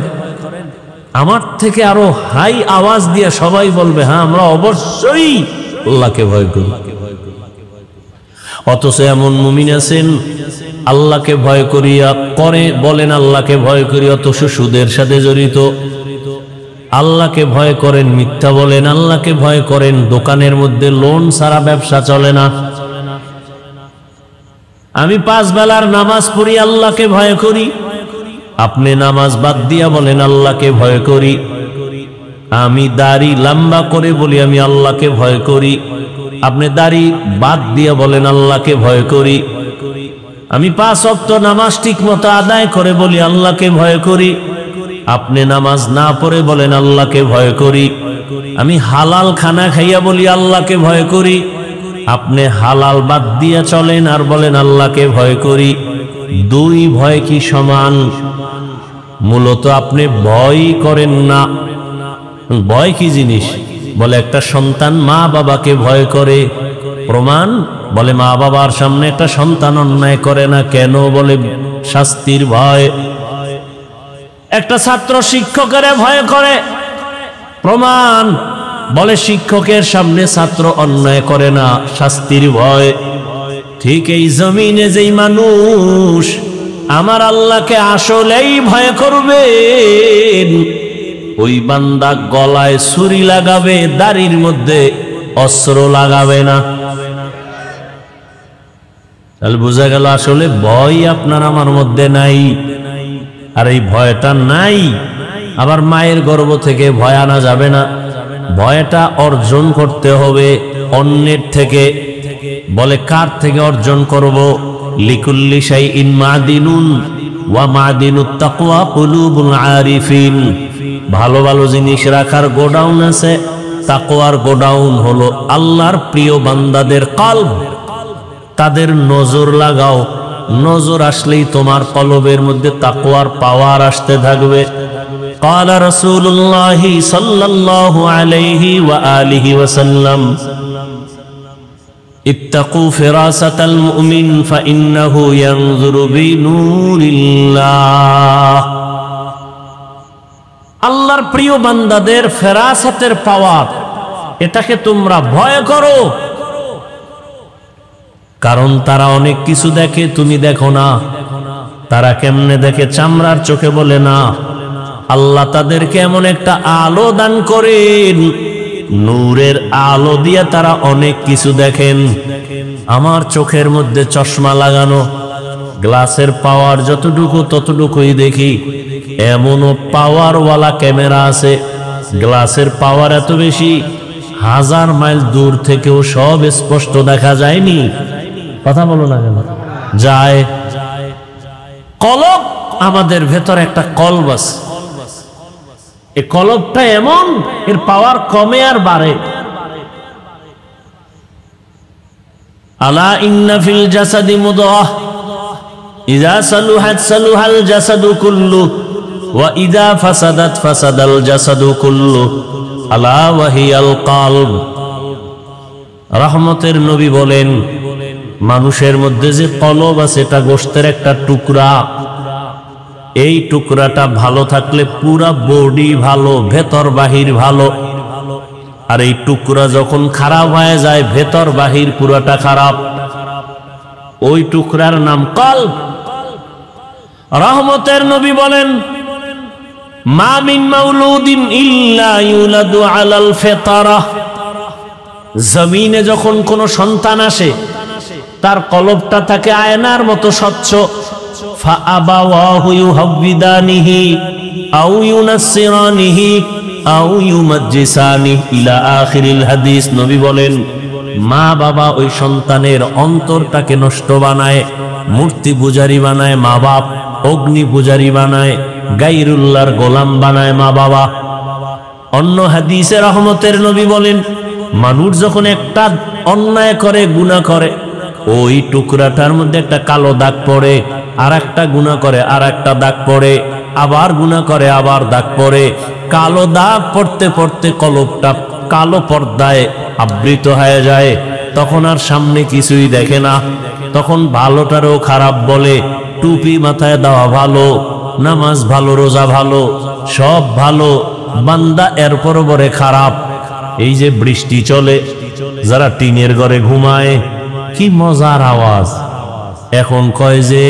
আমার থেকে আরো হাই আওয়াজ দিয়ে সবাই বলবে হ্যাঁ আমরা অবশ্যই আল্লাহকে ভয় করি। অথচ এমন মুমিন আছেন আল্লাহকে ভয় করিয়া করে বলেন আল্লাহকে ভয় করি, অথচ সুদের সাথে জড়িত। আল্লাহকে ভয় করেন, মিথ্যা বলেন। আল্লাহকে ভয় করেন, দোকানের মধ্যে লোন ছাড়া ব্যবসা চলে না। আমি 5 বেলার নামাজ পড়ি, আল্লাহকে ভয় করি। আপনি নামাজ বাদ দিয়া বলেন আল্লাহকে ভয় করি। আমি দাড়ি লম্বা করে বলি আমি আল্লাহকে ভয় করি। আপনি দাড়ি বাদ দিয়া বলেন আল্লাহকে ভয় করি। আমি 5 ওয়াক্ত নামাজ ঠিক মতো আদায় করে বলি আল্লাহকে ভয় করি। আপনি নামাজ না পড়ে বলেন আল্লাহকে ভয় করি। আমি হালাল খানা খাইয়া বলি আল্লাহকে ভয় করি। আপনি হালাল বাদ দিয়া চলেন আর বলেন আল্লাহকে ভয় করি। দুই ভয় কি সমান? মূলত আপনি ভয় করেন না। ভয় কি জিনিস? বলে একটা সন্তান মা বাবাকে ভয় করে। প্রমাণ? বলে মা বাবার সামনে একটা সন্তান অন্যায় করে না কেন? বলে শাস্তির ভয়। একটা ছাত্র শিক্ষকের ভয় করে। প্রমাণ? বলে শিক্ষকের সামনে ছাত্র অন্যায় করে না, শাস্তির ভয়। ঠিক এই জমিনে যেই মানুষ আমার আল্লাহকে আসলেই ভয় করবে, ওই বান্দা গলায় ছুরি লাগাবে, দাড়ির মধ্যে অস্ত্র লাগাবে না। তাহলে বোঝা গেল আসলে ভয় আপনার আমার মধ্যে নাই। আর এই ভয়টা নাই, আবার মায়ের গর্ভ থেকে ভয় আনা যাবে না। ভয়টা অর্জন করতে হবে অন্যের থেকে। বলে কার থেকে অর্জন করব? লিকুল্লি শাইইন মাদিনুন ওয়া মাদিনুত তাকওয়া কুলুবুল আরিফিন। ভালো ভালো জিনিস রাখার গোডাউন আছে, তাকওয়ার গোডাউন হলো আল্লাহর প্রিয় বান্দাদের কলব। তাদের নজর লাগাও, নজর আসলেই তোমার কলবের মধ্যে তাকওয়ার পাওয়ার আসতে থাকবে। قال رسول الله صلى الله عليه وآله وسلم اتقوا فراسة المؤمن فإنه ينظر بنور الله। আল্লাহর প্রিয় বান্দাদের ফেরাসাতের পাওয়ার, এটাকে তোমরা ভয় করো, কারণ তারা অনেক কিছু দেখে, তুমি দেখো না। তারা কেমনে দেখে? চামড়ার চোখে বলে না, আল্লাহ তাদেরকে এমন একটা আলো দান করেন, নূরের আলো দিয়ে তারা অনেক কিছু দেখেন। আমার চোখের মধ্যে চশমা লাগানো, গ্লাসের পাওয়ার যতটুকু ততটুকুই দেখি। এমনও পাওয়ারওয়ালা ক্যামেরা আছে, গ্লাসের পাওয়ার এত বেশি, 1000 মাইল দূর থেকেও সব স্পষ্ট দেখা যায়নি। কথা বলো না কেন? যায়। কলব, আমাদের ভেতরে একটা কলব আছে, এই কলবটা এমন, এর পাওয়ার কমে আর বাড়ে। আলা ইন্না ফিল জাসাদি মুদগাহ ইযা সালুহাত সালুহাল জাসাদু কুল্লু ওয়া ইযা ফাসাদাত ফাসাদাল জাসাদু কুল্লু আলা ওয়া হিয়াল কলব। রহমতের নবী বলেন, মানুষের মধ্যে যে কলব আছে এটা গোশতের একটা টুকরা। এই টুকরাটা ভালো থাকলে পুরা বডি ভালো, ভেতর বাহির ভালো। আর এই টুকরা যখন খারাপ হয়ে যায়, ভেতর বাহির পুরাটা খারাপ। ওই টুকরার নাম কলব। রহমতের নবী বলেন, মা মিন মাউলুদিন ইল্লা ইউলাদু আলাল ফিতরাহ। জমিনে যখন কোন সন্তান আসে, তার কলবটা থাকে আয়নার মতো স্বচ্ছ। ফাআবাওয়াহু ইউহাব্বিদানিহি আও ইউনাসসিরানিহি আও ইউমাজ্জিসানিহি ইলা আখিরিল হাদিস। নবী বলেন, মা বাবা ওই সন্তানের অন্তরটাকে নষ্ট বানায়, মূর্তি পূজারি বানায় মা বাপ, অগ্নি পূজারি বানায়, গায়রুল্লাহর গোলাম বানায় মা বাবা। অন্য হাদিসে রহমতের নবী বলেন, মানুষ যখন একটা অন্যায় করে, গুনাহ করে, ওই টুকরাটার মধ্যে একটা কালো দাগ পড়ে, আর একটা গুনাহ করে আর একটা দাগ পড়ে, আবার গুনাহ করে আবার দাগ পড়ে। কালো দাগ পড়তে পড়তে কলবটা কালো পর্দায় আবৃত হয়ে যায়। তখন আর সামনে কিছুই দেখে না। তখন ভালোটারও খারাপ বলে। টুপি মাথায় দেওয়া ভালো, নামাজ ভালো, রোজা ভালো, সব ভালো, বান্দা এরপর বরে খারাপ। এই যে বৃষ্টি চলে, যারা টিনের ঘরে ঘুমায়, কি মজার আওয়াজ। এখন কয় যে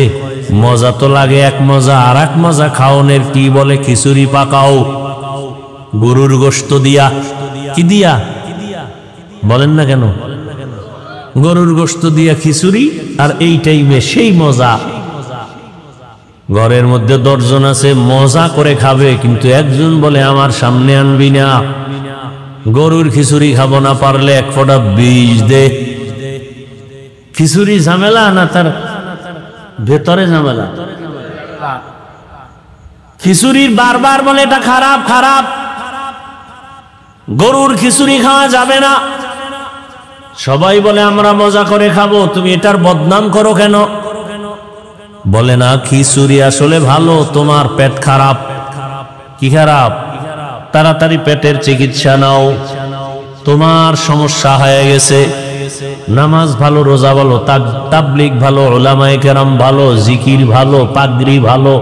মজা তো লাগে এক মজা, আর এক মজা খাওনের কি বলে খিচুড়ি পাকাও, গরুর গোশত দিয়া। কি দিয়া বলেন না কেন? গরুর গোশত দিয়া খিচুড়ি, আর এই টাইমে সেই মজা। ঘরের মধ্যে 10 জন আছে, মজা করে খাবে, কিন্তু একজন বলে আমার সামনে আনবি না, গরুর খিচুড়ি খাবো না, পারলে 1 ফোঁটা বিষ দে। খিচুড়ি ঝামেলা না তার ভেতরে ঝামেলা? খিচুড়ির বারবার বলে এটা খারাপ খারাপ, গরুর খিচুড়ি খাওয়া যাবে না। সবাই বলে আমরা মজা করে খাবো, তুমি এটার বদনাম করো কেন? বলে না, খিচুড়ি আসলে ভালো, তোমার পেট খারাপ। কি খারাপ? তাড়াতাড়ি পেটের চিকিৎসা নাও, তোমার সমস্যা হয়ে গেছে। নামাজ ভালো, রোজা ভালো, তাবলীগ ভালো, উলামায়ে কেরাম ভালো, জিকির ভালো, পাগড়ি ভালো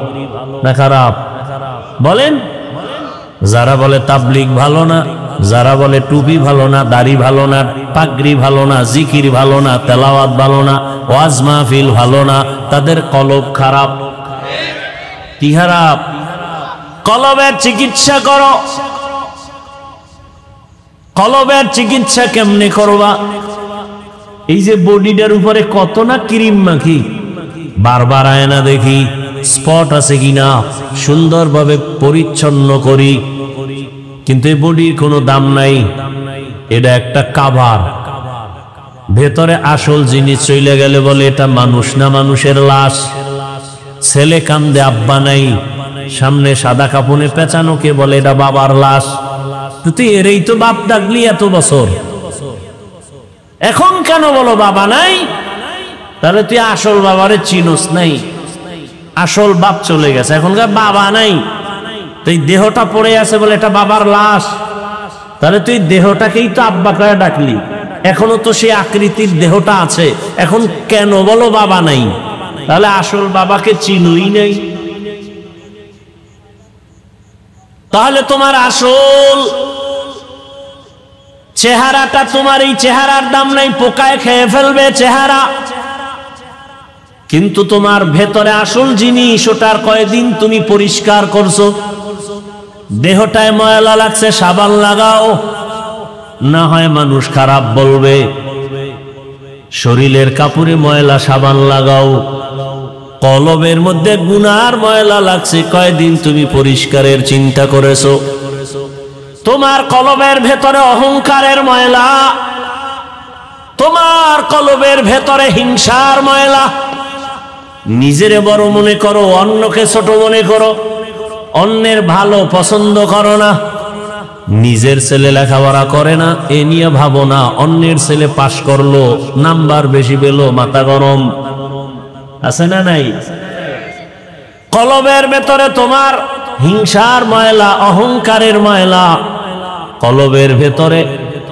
না খারাপ? বলেন। যারা বলে তাবলীগ ভালো না, যারা বলে টুপি ভালো না, দাড়ি ভালো না, পাগড়ি ভালো না, জিকির ভালো না, তেলাওয়াত ভালো না, ওয়াজ মাহফিল ভালো না, তাদের কলব খারাপ। কি খারাপ? কলবের চিকিৎসা করো। কলবের চিকিৎসা কেমনে করবা? এই যে বডিটার উপরে কত না ক্রিম মাখি, বারবার আয়না দেখি স্পট আছে কিনা, সুন্দরভাবে পরিচ্ছন্ন করি, কিন্তু এই বডির কোনো দাম নাই। এটা একটা কাভার। ভেতরে আসল জিনিস চলে গেলে বলে এটা মানুষ না, মানুষের লাশ। ছেলে কান্দে, আব্বা নাই, সামনে সাদা কাপড়ে পেঁচানোকে বলে এটা বাবার লাশ। তুই এরই তো বাপ ডাকলি এত বছর, এখন কেন বলো বাবা নাই? তাহলে তুই আসল বাবারে চিনোস নাই, আসল বাপ চলে গেছে, এখনকার বাবা নাই। তুই দেহটা পড়ে আছে বলে এটা বাবার লাশ, তাহলে তুই দেহটাকেই তো আব্বা কয়ে ডাকলি, এখনো তো সেই আকৃতির দেহটা আছে, এখন কেন বলো বাবা নাই? তাহলে আসল বাবাকে চিনুই নাই। তাহলে তোমার আসল চেহারাটা, তোমার এই চেহারার দাম নাই, পোকায় খেয়ে ফেলবে চেহারা, কিন্তু তোমার ভেতরে আসল জিনিস, ওটার কয়দিন তুমি পরিষ্কার করছো? দেহটায় ময়লা লাগছে, সাবান লাগাও, না হয় মানুষ খারাপ বলবে। শরীরের কাপড়ে ময়লা, সাবান লাগাও। কলবের মধ্যে গুনার ময়লা লাগছে, কয়দিন তুমি পরিষ্কারের চিন্তা করেছো? তোমার কলবের ভেতরে অহংকারের ময়লা, তোমার কলবের ভেতরে হিংসার ময়লা, নিজেরে বড় মনে করো, অন্যকে ছোট মনে করো, অন্যের ভালো পছন্দ করো না, নিজের ছেলে লেখাপড়া করে না এ নিয়ে ভাবো না, অন্যের ছেলে পাশ করলো, নাম্বার বেশি পেল, মাথা গরম। আছে না নাই? কলবের ভেতরে তোমার হিংসার ময়লা, অহংকারের ময়লা, কলবের ভেতরে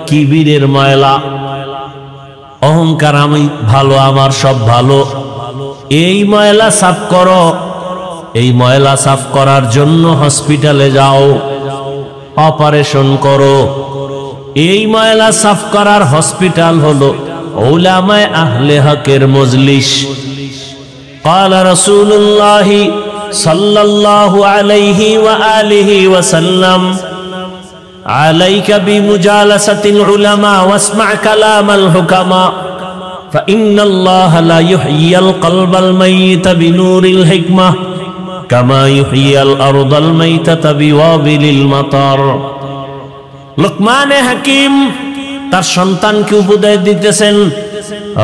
কিবিরের ময়লা, অহংকার, আমি ভালো, আমার সব ভালো, এই ময়লা সাফ করো। এই ময়লা সাফ করার জন্য হসপিটালে যাও, অপারেশন করো। এই ময়লা সাফ করার হসপিটাল হলো উলামায়ে আহলে হকের মজলিস। قال رسول الله صلى الله عليه وآله وسلم عليك بمجالسة العلماء واسمع كلام الحكماء فإن الله لا يحيي القلب الميت بنور الحكمة كما يحيي الأرض الميتة بوابل المطر। লুকমান হাকিম তার সন্তানকে উপদেশ দিতেছেন,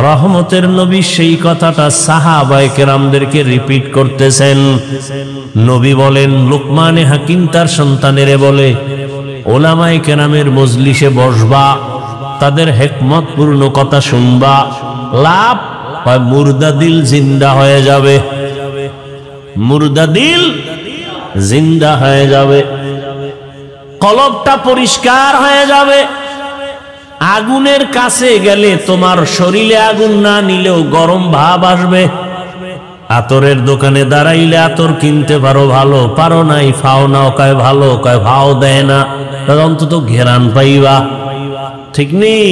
রহমতের নবী সেই কথাটা সাহাবায়ে কেরামদেরকে রিপিট করতেছেন। নবী বলেন, লুকমান হাকিম তার সন্তানেরে বলে, ওলামায়ে কেরামের মজলিসে বসবা, তাদের হিকমতপূর্ণ কথা শুনবা, লাভ হয় মুর্দা দিল জিন্দা হয়ে যাবে, মুর্দা দিল জিন্দা হয়ে যাবে, কলবটা পরিষ্কার হয়ে যাবে। আগুনের কাছে গেলে তোমার শরীরে আগুন না নিলেও গরম ভাব আসবে। আতরের দোকানে দাঁড়াইলে আতর কিনতে পারো, ভালো, পারো নাই ফাও নাও, কয় ভালো, কয় ভাও দেয় না, অন্তত ঘেরান পাইবা, ঠিক নেই?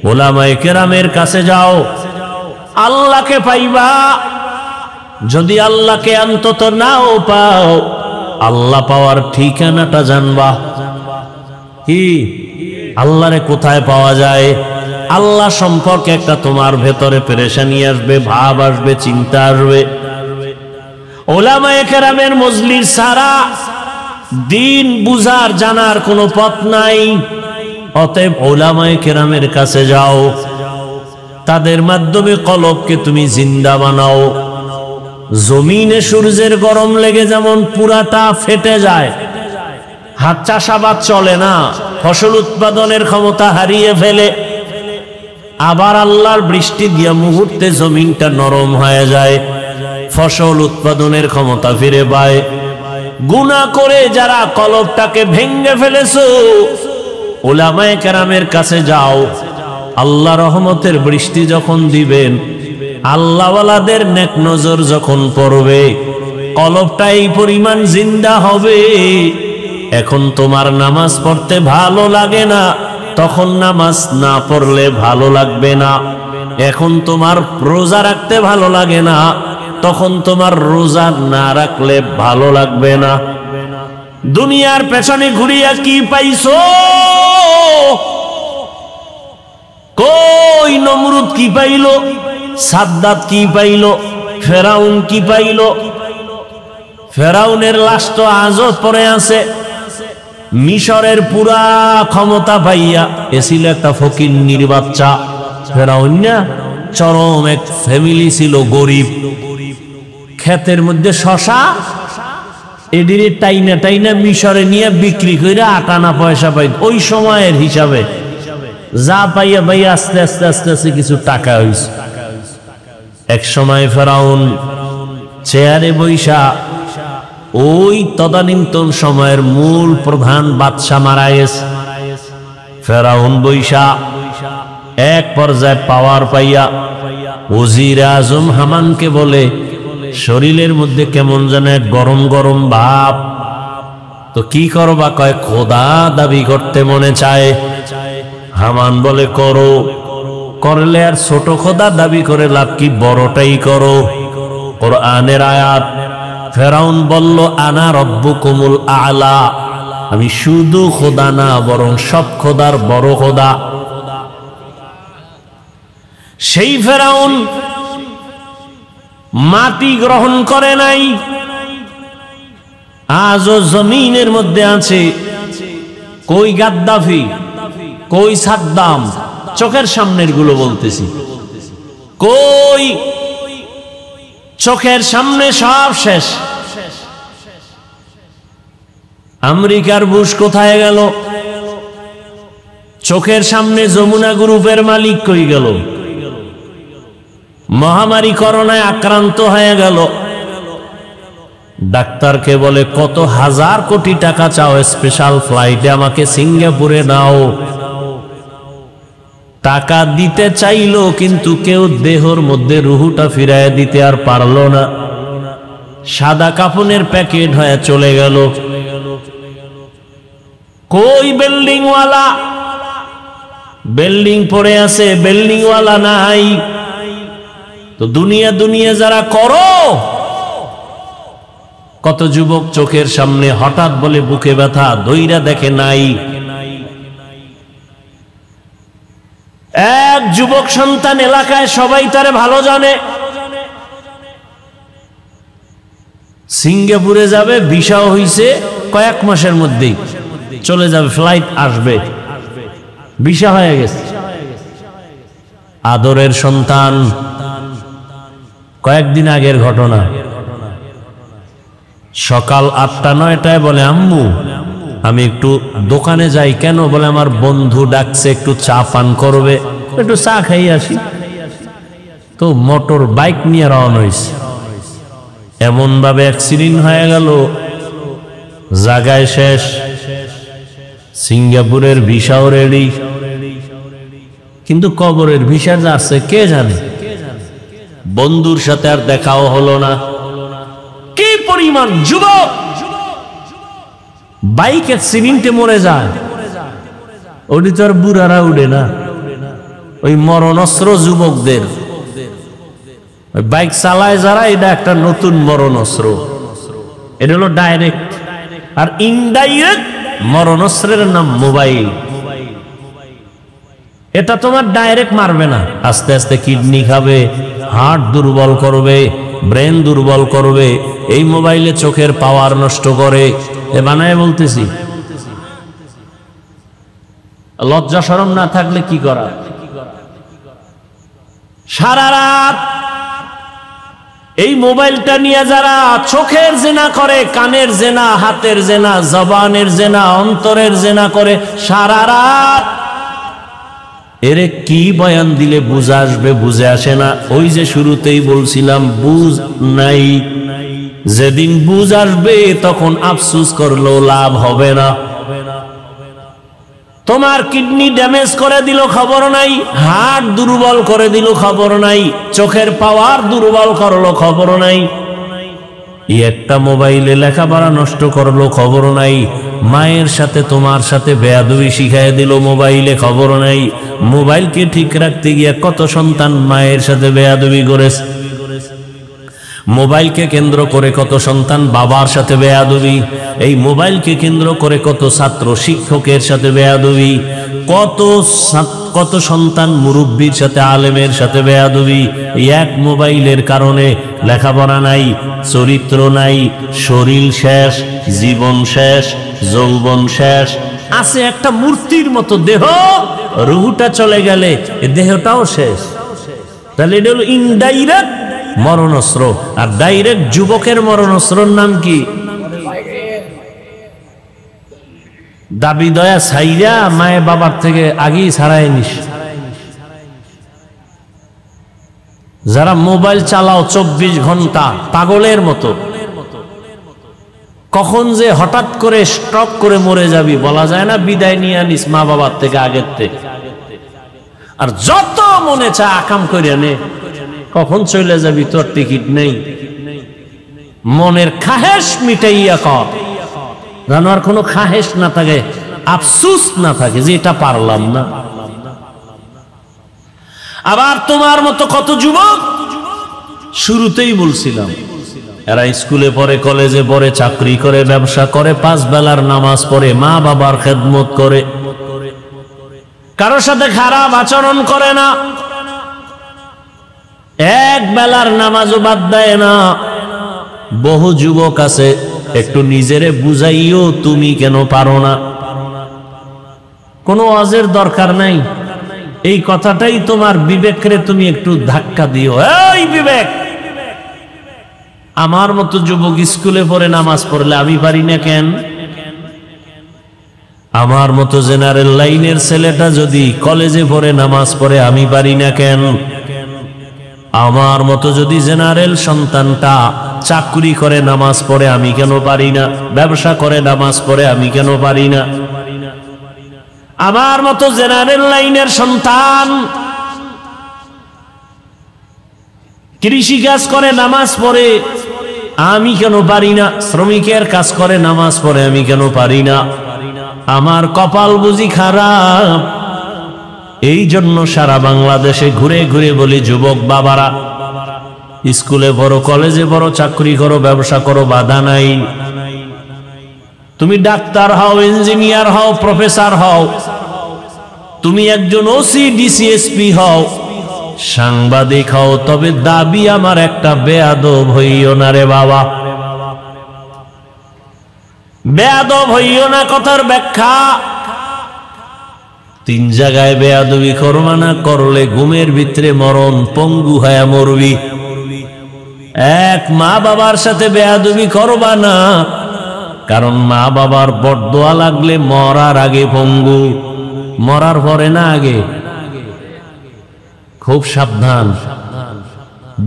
ওলামায়ে কেরামের কাছে যাও, আল্লাহকে পাইবা। যদি আল্লাহকে অন্তত নাও পাও, আল্লাহ পাওয়ার ঠিকানাটা জানবা। কি আল্লাহরে কোথায় পাওয়া যায়? আল্লাহ সম্পর্কে একটা তোমার ভেতরে পেরেশানি আসবে, ভাব আসবে, চিন্তা আসবে। ওলামায়ে কেরামের মজলিস ছাড়া দিন বুঝার জানার কোনো পথ নাই। অতএব ওলামায়ে কেরামের কাছে যাও, তাদের মাধ্যমে কলবকে তুমি জিন্দা বানাও। জমিনে সূর্যের গরম লেগে যেমন পুরাটা ফেটে যায়, হাত চাষাবাদ চলে না, ফসল উৎপাদনের ক্ষমতা হারিয়ে ফেলে, আবার আল্লাহর বৃষ্টি দিয়া মুহূর্তে জমিনটা নরম হয়ে যায়, ফসল উৎপাদনের ক্ষমতা ফিরে পায়। গুনাহ করে যারা কলবটাকে ভেঙে ফেলেছো, উলামায়ে কেরামের কাছে যাও। আল্লাহ রহমতের বৃষ্টি যখন দিবেন, আল্লাহওয়ালাদের নেক নজর যখন পড়বে, কলবটা এই পরিমাণ জিন্দা হবে, এখন তোমার নামাজ পড়তে ভালো লাগে না, তখন নামাজ না পড়লে ভালো লাগবে না। এখন তোমার রোজা রাখতে ভালো লাগে না, তখন তোমার রোজা না রাখলে ভালো লাগবে না। দুনিয়ার পেছনে ঘুরিয়া কি পাইছো? কই নমরুদ কি পাইল, সাদ্দাত কি পাইল, ফেরাউন কি পাইল? ফেরাউনের লাশ তো আজও পড়ে আছে। মিশরের পুরা ক্ষমতা পাইয়া এছিল একটা ফকিন্নির বাচ্চা। ফেরাউন না, চরম এক ফ্যামিলি ছিল, গরিব। ক্ষেতের মধ্যে শশা, এডিরে টাইনা টাইনা মিশরে নিয়ে বিক্রি করে 8 আনা পয়সা পাই। ওই সময়ের হিসাবে যা পাইয়া পাইয়া আস্তে আস্তে আস্তে আস্তে কিছু টাকা হয়েছে। এক সময় ফেরাউন চেয়ারে বৈশা ওই তদানীন্তন সময়ের মূল প্রধান বাদশা মারা গেছে। ফেরাউন বৈশা এক পর্যায়ে পাওয়ার পাইয়া ওজির আজম হামানকে বলে, শরীরের মধ্যে কেমন যেন গরম গরম ভাব, তো কি করবা? কয় খোদা দাবি করতে মনে চায়। হামান বলে করো, করলে আর ছোট খোদা দাবি করে লাভ কি, বড়টাই করো। কোরআনের আয়াত। ফেরাউন বলল আনা রব্বুকুমুল আলা, আমি শুধু খোদা না বরং সব খোদার বড় খোদা। সেই ফেরাউন মাটি গ্রহণ করে নাই, আজও জমিনের মধ্যে আছে। কই গাদ্দাফি, কই সাদ্দাম, চোখের সামনের গুলো বলতেছি, কই চোখের সামনে সব শেষ। আমেরিকার বুশ কোথায় গেল? চোখের সামনে যমুনা গ্রুপের মালিক কই গেল? মহামারী করোনায় আক্রান্ত হয়ে গেল, ডাক্তারকে বলে কত হাজার কোটি টাকা চাও, স্পেশাল ফ্লাইটে আমাকে সিঙ্গাপুরে নাও। টাকা দিতে চাইলো কিন্তু কেউ দেহর মধ্যে রুহুটা ফিরায় দিতে আর পারল না। সাদা কাফনের প্যাকেট হয়ে চলে গেল। কই বিল্ডিংওয়ালা? বিল্ডিং পড়ে আছে, বিল্ডিংওয়ালা নাই। তো দুনিয়া দুনিয়া যারা করো, কত যুবক চোখের সামনে হঠাৎ বলে বুকে ব্যথা, দইরা দেখে নাই। এক যুবক সন্তান এলাকায় সবাই তারে ভালো জানে, সিঙ্গাপুরে যাবে, ভিসাও হইছে, কয়েক মাসের মধ্যেই চলে যাবে, ফ্লাইট আসবে, ভিসা হয়ে গেছে। আদরের সন্তান, কয়েকদিন আগের ঘটনা, সকাল 8টা-9টায় বলে আম্মু আমি একটু দোকানে যাই। কেন? বলে আমার বন্ধু ডাকছে, একটু চা পান করবে, একটু চা খাই আসি। তো মোটর বাইক নিয়ে রওনা হয়েছে। এমন ভাবে অ্যাক্সিডেন্ট হয়ে গেল, জায়গায় শেষ। সিঙ্গাপুরের ভিসাও রেডি, কিন্তু কবরের ভিসা যাচ্ছে কে জানে। বন্ধুর সাথে আর দেখাও হলো না। কি পরিমাণ যুবক বাইক অ্যাক্সিডেন্টে মরে যায়, ওটি তো আর বুড়ারা উঠে না। ওই মরণস্ত্র যুবকদের, ওই বাইক চালায় যারা, এটা একটা নতুন মরণস্ত্র। এটা হলো ডাইরেক্ট, আর ইনডাইরেক্ট মরণস্ত্রের নাম মোবাইল। এটা তোমার ডাইরেক্ট মারবে না, আস্তে আস্তে কিডনি খাবে, হার্ট দুর্বল করবে, ব্রেন দুর্বল করবে। এই মোবাইলে চোখের পাওয়ার নষ্ট করে। এ বানায় বলতেছি, লজ্জা শরম না থাকলে কি করা? সারা রাত এই মোবাইলটা নিয়ে যারা চোখের জেনা করে, কানের জেনা, হাতের জেনা, জবানের জেনা, অন্তরের জেনা করে সারা রাত, এরে কি বয়ান দিলে বুঝে আসবে? বুঝে আসে না। ওই যে শুরুতেই বলছিলাম, বুঝ নাই। যেদিন বুঝ আসবে তখন আফসোস করলেও লাভ হবে না। তোমার কিডনি ড্যামেজ করে দিল, খবর নাই। হার্ট দুর্বল করে দিল, খবর নাই। চোখের পাওয়ার দুর্বল করলো, খবর নাই। একটা মোবাইলে লেখাপড়া নষ্ট করলো, খবর নাই। মায়ের সাথে তোমার সাথে বেয়াদবি শিখাই দিল মোবাইলে, খবর নাই। মোবাইলকে ঠিক রাখতে গিয়ে কত সন্তান মায়ের সাথে বেয়াদবি করেছে। মোবাইলকে কেন্দ্র করে কত সন্তান বাবার সাথে বেয়াদবি। এই মোবাইলকে কেন্দ্র করে কত ছাত্র শিক্ষকের সাথে বেয়াদবি, কত সন্তান মুরব্বীর সাথে, আলেমের সাথে বেয়াদবি। এক মোবাইলের কারণে লেখাপড়া নাই, চরিত্র নাই, শরীর শেষ, জীবন শেষ, যৌবন শেষ। আছে একটা মূর্তির মতো দেহ, রুহুটা চলে গেলে দেহটাও শেষ। তাহলে এটা হলো ইনডাইরেক্ট মরণস্ত্র। আর ডাইরেক্ট যুবকের মরণস্ত্রর নাম কি? দাবি দয়া ছাইরা মায়ে বাবার থেকে আগেই ছাড়াই নিস। যারা মোবাইল চালাও 24 ঘন্টা পাগলের মতো, কখন যে হঠাৎ করে স্ট্রোক করে মরে যাবি বলা যায় না, বিদায় নিয়ে আনিস মা বাবার থেকে আগের থেকে। আর যত মনে চায় আকাম করে নে, কখন চলে যাবি তোর টিকিট নেই। মনের খাহেশ মিটাইয়া কর, যেন আর কোনো খাহেশ না থাকে, আফসুস না থাকে যে এটা পারলাম না। আবার তোমার মতো কত যুবক, শুরুতেই বলছিলাম, এরা স্কুলে পড়ে, কলেজে পড়ে, চাকরি করে, ব্যবসা করে, 5 বেলার নামাজ পড়ে, মা বাবার খেদমত করে, কারোর সাথে খারাপ আচরণ করে না, এক বেলার নামাজও বাদ দেয় না। বহু যুবক আছে, একটু নিজেরে বুঝাইও তুমি কেন পারো না। কোনো ওয়াজের দরকার নাই, এই কথাটাই তোমার বিবেকরে তুমি একটু ধাক্কা দিও। এই বিবেক, আমার মতো যুবক স্কুলে পড়ে নামাজ পড়লে আমি পারি না কেন? আমার মতো জেনারেল লাইনের ছেলেটা যদি কলেজে পড়ে নামাজ পড়ে আমি পারি না কেন? আমার মতো যদি জেনারেল সন্তানটা চাকরি করে নামাজ পড়ে আমি কেন পারি না? ব্যবসা করে নামাজ পড়ে আমি কেন পারি না? আমার মতো জেনারেল লাইনের সন্তান কৃষি কাজ করে নামাজ পড়ে আমি কেন পারি না? শ্রমিকের কাজ করে নামাজ পড়ে আমি কেন পারি না? আমার কপাল বুঝি খারাপ? এই জন্য সারা বাংলাদেশে ঘুরে ঘুরে বলি, যুবক বাবারা, স্কুলে পড়ো, কলেজে পড়ো, চাকরি করো, ব্যবসা করো, বাধা নাই। তুমি ডাক্তার হও, ইঞ্জিনিয়ার হও, প্রফেসর হও, তুমি একজন ওসি, ডিসিএসপি হও, সাংবাদিক হও, তবে দাবি আমার একটা, বেয়াদব হইও না রে বাবা। বেয়াদব হইও না কথার ব্যাখ্যা, 3 জায়গায় বেয়াদবি করবা না, করলে ঘুমের ভিতরে মরণ, পঙ্গু হয়ে মরবি। এক, মা বাবার সাথে বেয়াদবি করবা না, কারণ মা বাবার বরদোয়া লাগলে মরার আগে পঙ্গু, মরার পরে না আগে। খুব সাবধান।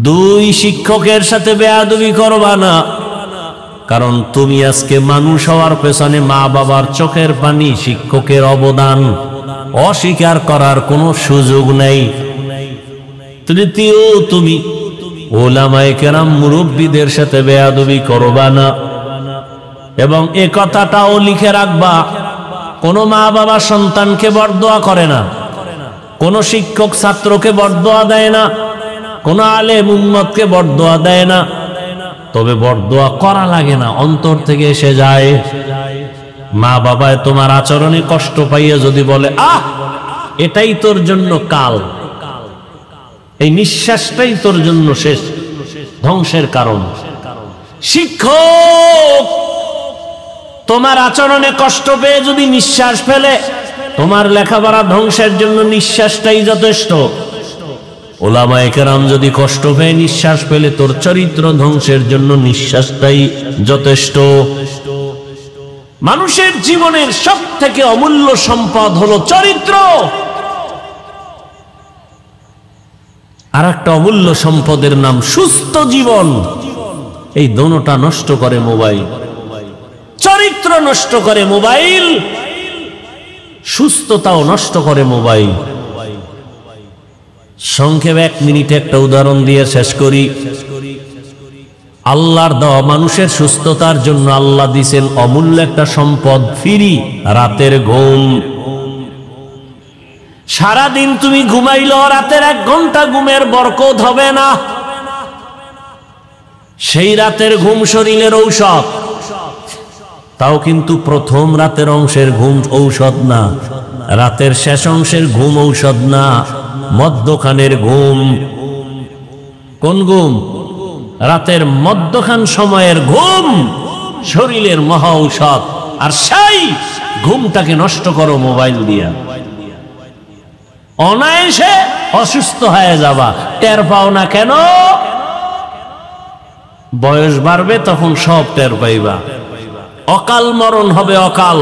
2, শিক্ষকের সাথে বেয়াদবি করবা না, কারণ তুমি আজকে মানুষ হওয়ার পেছনে মা বাবার চোখের পানি, শিক্ষকের অবদান অস্বীকার করার কোনো সুযোগ নেই। 3, তুমি ওলামায়ে কেরাম, মুরব্বীদের সাথে বেয়াদবি করবা না। এবং এ কথাটাও লিখে রাখবা, কোন মা বাবা সন্তানকে বরদোয়া করে না, কোন শিক্ষক ছাত্রকে বরদোয়া দেয় না, কোন আলেম উম্মতকে বরদোয়া দেয় না। তবে বরদোয়া করা লাগে না, অন্তর থেকে এসে যায়। মা বাবায় তোমার আচরণে কষ্ট পাইয়া যদি বলে, আহ এটাই তোর জন্য কাল, এই নিঃশ্বাসটাই তোর জন্য শেষ, ধ্বংসের কারণ। শিক্ষক তোমার আচরণে কষ্ট পেয়ে যদি নিঃশ্বাস ফেলে, তোমার লেখাপড়া ধ্বংসের জন্য নিঃশ্বাসটাই যথেষ্ট। ওলামায়ে কেরাম যদি কষ্ট পেয়ে নিঃশ্বাস ফেলে, তোর চরিত্র ধ্বংসের জন্য নিঃশ্বাসটাই যথেষ্ট। মানুষের জীবনের সবথেকে অমূল্য সম্পদ হলো চরিত্র। আর একটা অমূল্য সম্পদের নাম সুস্থ জীবন। এই দোনোটা নষ্ট করে মোবাইল। চরিত্র নষ্ট করে মোবাইল, সুস্থতাও নষ্ট করে মোবাইল। সংক্ষেপে 1 মিনিটে একটা উদাহরণ দিয়ে শেষ করি। আল্লাহর দেওয়া মানুষের সুস্থতার জন্য আল্লাহ দিয়েছেন অমূল্য একটা সম্পদ, ফ্রি, রাতের ঘুম। সারাদিন তুমি ঘুমাইলেও রাতের 1 ঘন্টা ঘুমের বরকত হবে না। সেই রাতের ঘুম শরীরের ঔষধ, তাও কিন্তু প্রথম রাতের অংশের ঘুম ঔষধ না, রাতের শেষ অংশের ঘুম ঔষধ না, মধ্যখানের ঘুম। কোন ঘুম? রাতের মধ্যখান সময়ের ঘুম শরীরের মহা ঔষধ। আর সেই ঘুমটাকে নষ্ট করো মোবাইল দিয়া, অনায়াসে অসুস্থ হয়ে যাবা, টের পাও না কেন? বয়স বাড়বে তখন সব টের পাইবা, অকাল মরণ হবে অকাল।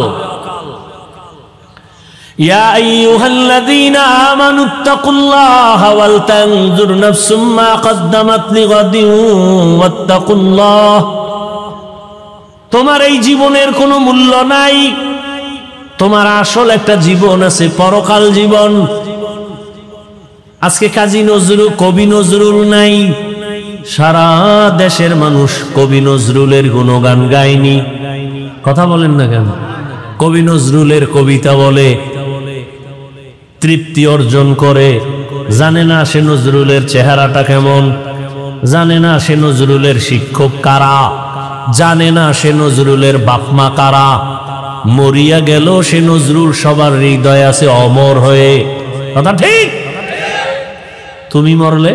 ইয়া আইয়ুহাল্লাযীনা আমানুত্তাকুল্লাহা ওয়াল তানজুর নাফসুম মা কদ্দামাত লিগাদিন ওয়াত্তাকুল্লাহ। তোমার এই জীবনের কোনো মূল্য নাই, তোমার আসল একটা জীবন আছে, পরকাল জীবন। আজকে কাজী নজরুল, কবি নজরুল নাই, সারা দেশের মানুষ কবি নজরুলের গুণগান গায়নি। কথা বলেন না কেন? কবি নজরুলের কবিতা বলে, তৃপ্তি অর্জন করে, জানে না সে নজরুলের চেহারাটা কেমন, জানে না সে নজরুলের শিক্ষক কারা, জানে না সে নজরুলের বাপমা কারা। মরিয়া গেল সে নজরুল সবার হৃদয় আছে অমর হয়ে। কথা ঠিক? তুমি মরলে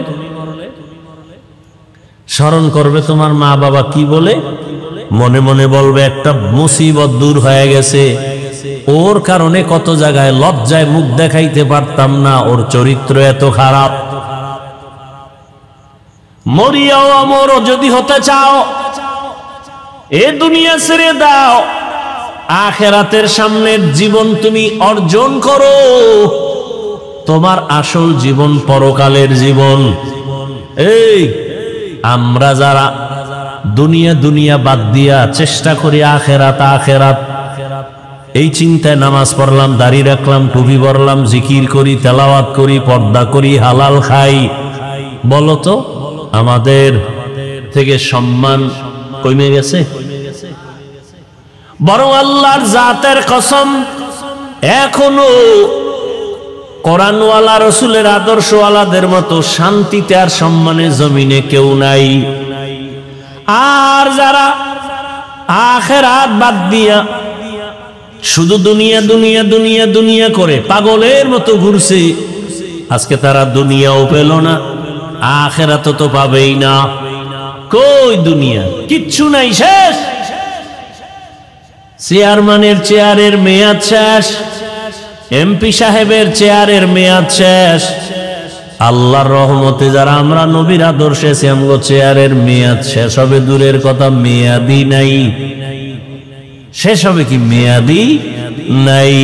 স্মরণ করবে তোমার মা বাবা কি বলে, মনে মনে বলবে একটা মুসিবত দূর হয়ে গেছে, ওর কারণে কত জায়গায় লজ্জায় মুখ দেখাইতে পারতাম না, ওর চরিত্র এত খারাপ। মরিয়াও অমর যদি হতে চাও, এ দুনিয়া ছেড়ে দাও, আখিরাতের সামনের জীবন তুমি অর্জন করো। তোমার আসল জীবন পরকালের জীবন। এই আমরা যারা দুনিয়া দুনিয়া বাদ দিয়া চেষ্টা করি আখিরাত আখিরাত, এই চিন্তায় নামাজ পড়লাম, দাড়ি রাখলাম, টুপি পরলাম, জিকির করি, তেলাওয়াত করি, পর্দা করি, হালাল খাই, বলো তো আমাদের থেকে সম্মান কমে গেছে? বরং আল্লাহর জাতের কসম, এখনো কোরআনওয়ালা রসুলের আদর্শওয়ালাদের মতো শান্তিতে আর সম্মানে জমিনে কেউ নাই। আর যারা আখিরাত বাদ দিয়া শুধু দুনিয়া দুনিয়া দুনিয়া দুনিয়া করে পাগলের মতো ঘুরছে, আজকে তারা দুনিয়াও পেল না, আখিরাত তো পাবেই না। কই দুনিয়া? কিচ্ছু নাই, শেষ। চেয়ারম্যানের চেয়ারের মেয়াদ শেষ, এমপি সাহেবের চেয়ারের মেয়াদ শেষ। আল্লাহর রহমতে যারা আমরা নবীর আদর্শে আছি, আমগো চেয়ারের মেয়াদ শেষ হবে দূরের কথা, মেয়াদি নাই। শেষ হবে কি? মেয়াদি নাই।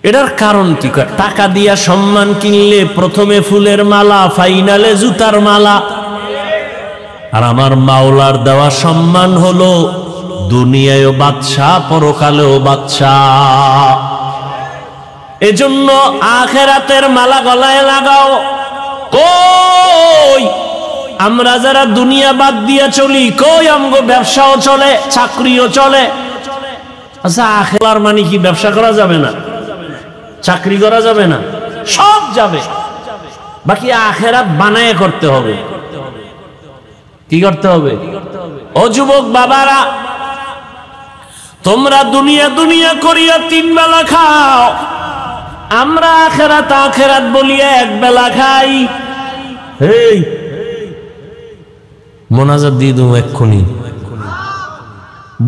এটার কারণ কি? টাকা দিয়া সম্মান কিনলে প্রথমে ফুলের মালা, ফাইনালে জুতার মালা। আর আমার মাওলার দেওয়া সম্মান হলো দুনিয়ায়ও বাদশাহ, পরকালেও বাদশাহ। এজন্য আখিরাতের মালা গলায় লাগাও। কই আমরা যারা দুনিয়া বাদ দিয়া চলি, কই আমগো ব্যবসাও চলে, চাকরিও চলে। আচ্ছা আখিরার মানে কি ব্যবসা করা যাবে না, চাকরি করা যাবে না? সব যাবে, বাকি আখিরাত বানায় করতে হবে। কি করতে হবে? ও যুবক বাবারা, তোমরা দুনিয়া দুনিয়া করিয়া তিন বেলা খাও, আমরা আখিরাত আখিরাত বলিয়া এক বেলা খাই। এই মোনাজাত দিয়ে দেবো এক্ষুনি,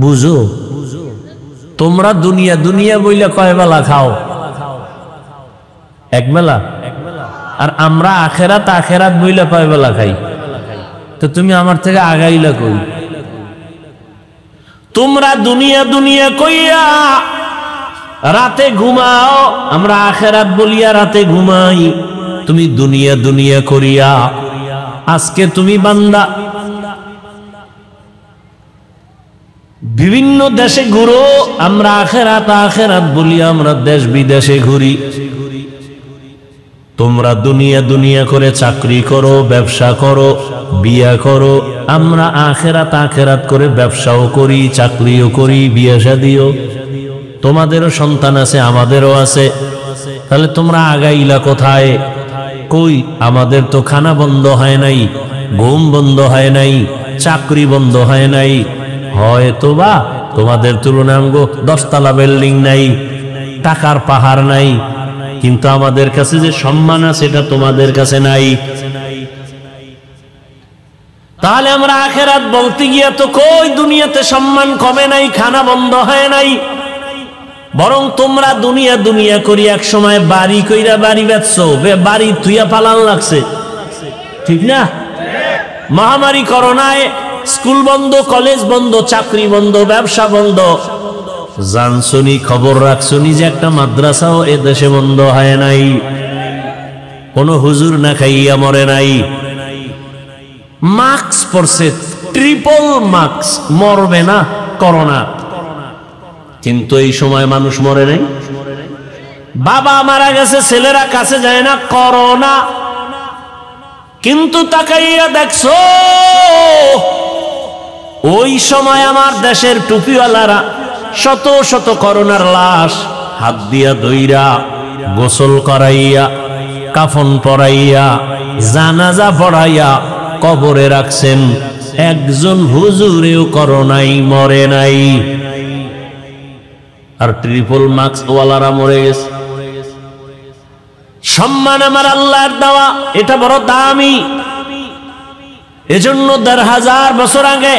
বুঝো? তোমরা দুনিয়া দুনিয়া বইলে কয় বেলা খাও? এক বেলা। আর আমরা আখিরাত আখিরাত বইলে কয় বেলা খাই? তো তুমি আমার থেকে আগাইলা কই? তোমরা দুনিয়া দুনিয়া কইয়া রাতে ঘুমাও, আমরা আখিরাত বলিয়া রাতে ঘুমাই। তুমি দুনিয়া দুনিয়া করিয়া আজকে তুমি বান্দা বিভিন্ন দেশে ঘুরো, আমরা আখিরাত আখিরাত বলিয়া আমরা দেশ বিদেশে ঘুরি। তোমরা দুনিয়া দুনিয়া করে চাকরি করো, ব্যবসা করো, বিয়া করো, আমরা আখিরাত আখিরাত করে ব্যবসাও করি, চাকরিও করি, বিয়ে শাদিও। তোমাদেরও সন্তান আছে, আমাদেরও আছে। তাহলে তোমরা আগাইলা কোথায়? কই আমাদের তো খানা বন্ধ হয় নাই, ঘুম বন্ধ হয় নাই, চাকরি বন্ধ হয় নাই। হয়তো বা তোমাদের তুলনায় আমগো 10 তলা বিল্ডিং নাই, টাকার পাহাড় নাই, কিন্তু আমাদের কাছে যে সম্মান আছে এটা তোমাদের কাছে নাই। তাহলে আমরা আখিরাত বলতে গিয়া তো কই দুনিয়াতে সম্মান কমে নাই, খানা বন্ধ হয় নাই। বরং তোমরা দুনিয়া দুনিয়া করি এক সময় বাড়ি কইরা বাড়ি বেচছো, বাড়ি তুইয়া পালান লাগছে, ঠিক না? মহামারী করোনায় স্কুল বন্ধ, কলেজ বন্ধ, চাকরি বন্ধ, ব্যবসা বন্ধ। জানছনি, খবর রাখছনি যে একটা মাদ্রাসাও এ দেশে বন্ধ হয় নাই, কোন হুজুর না খাইয়া মরে নাই। মাস্ক পরছে, ট্রিপল মাস্ক, মরবে না করোনা, কিন্তু এই সময় মানুষ মরে নাই। বাবা মারা গেছে, ছেলেরা কাছে যায় না, করোনা। কিন্তু তাকাইয়া দেখছো ওই সময় আমার দেশের টুপিওয়ালারা শত শত করোনার লাশ হাত দিয়া ধইরা গোসল করাইয়া, কাফন পরাইয়া, জানাজা পড়াইয়া কবরে রাখছেন। একজন হুজুরেও করোনাই মরে নাই, আর ট্রিপল মাস্ক ওয়ালারা মরে গেছে। সম্মান আমার আল্লাহর দেওয়া, এটা বড় দামি। এজন্য ১৫০০ বছর আগে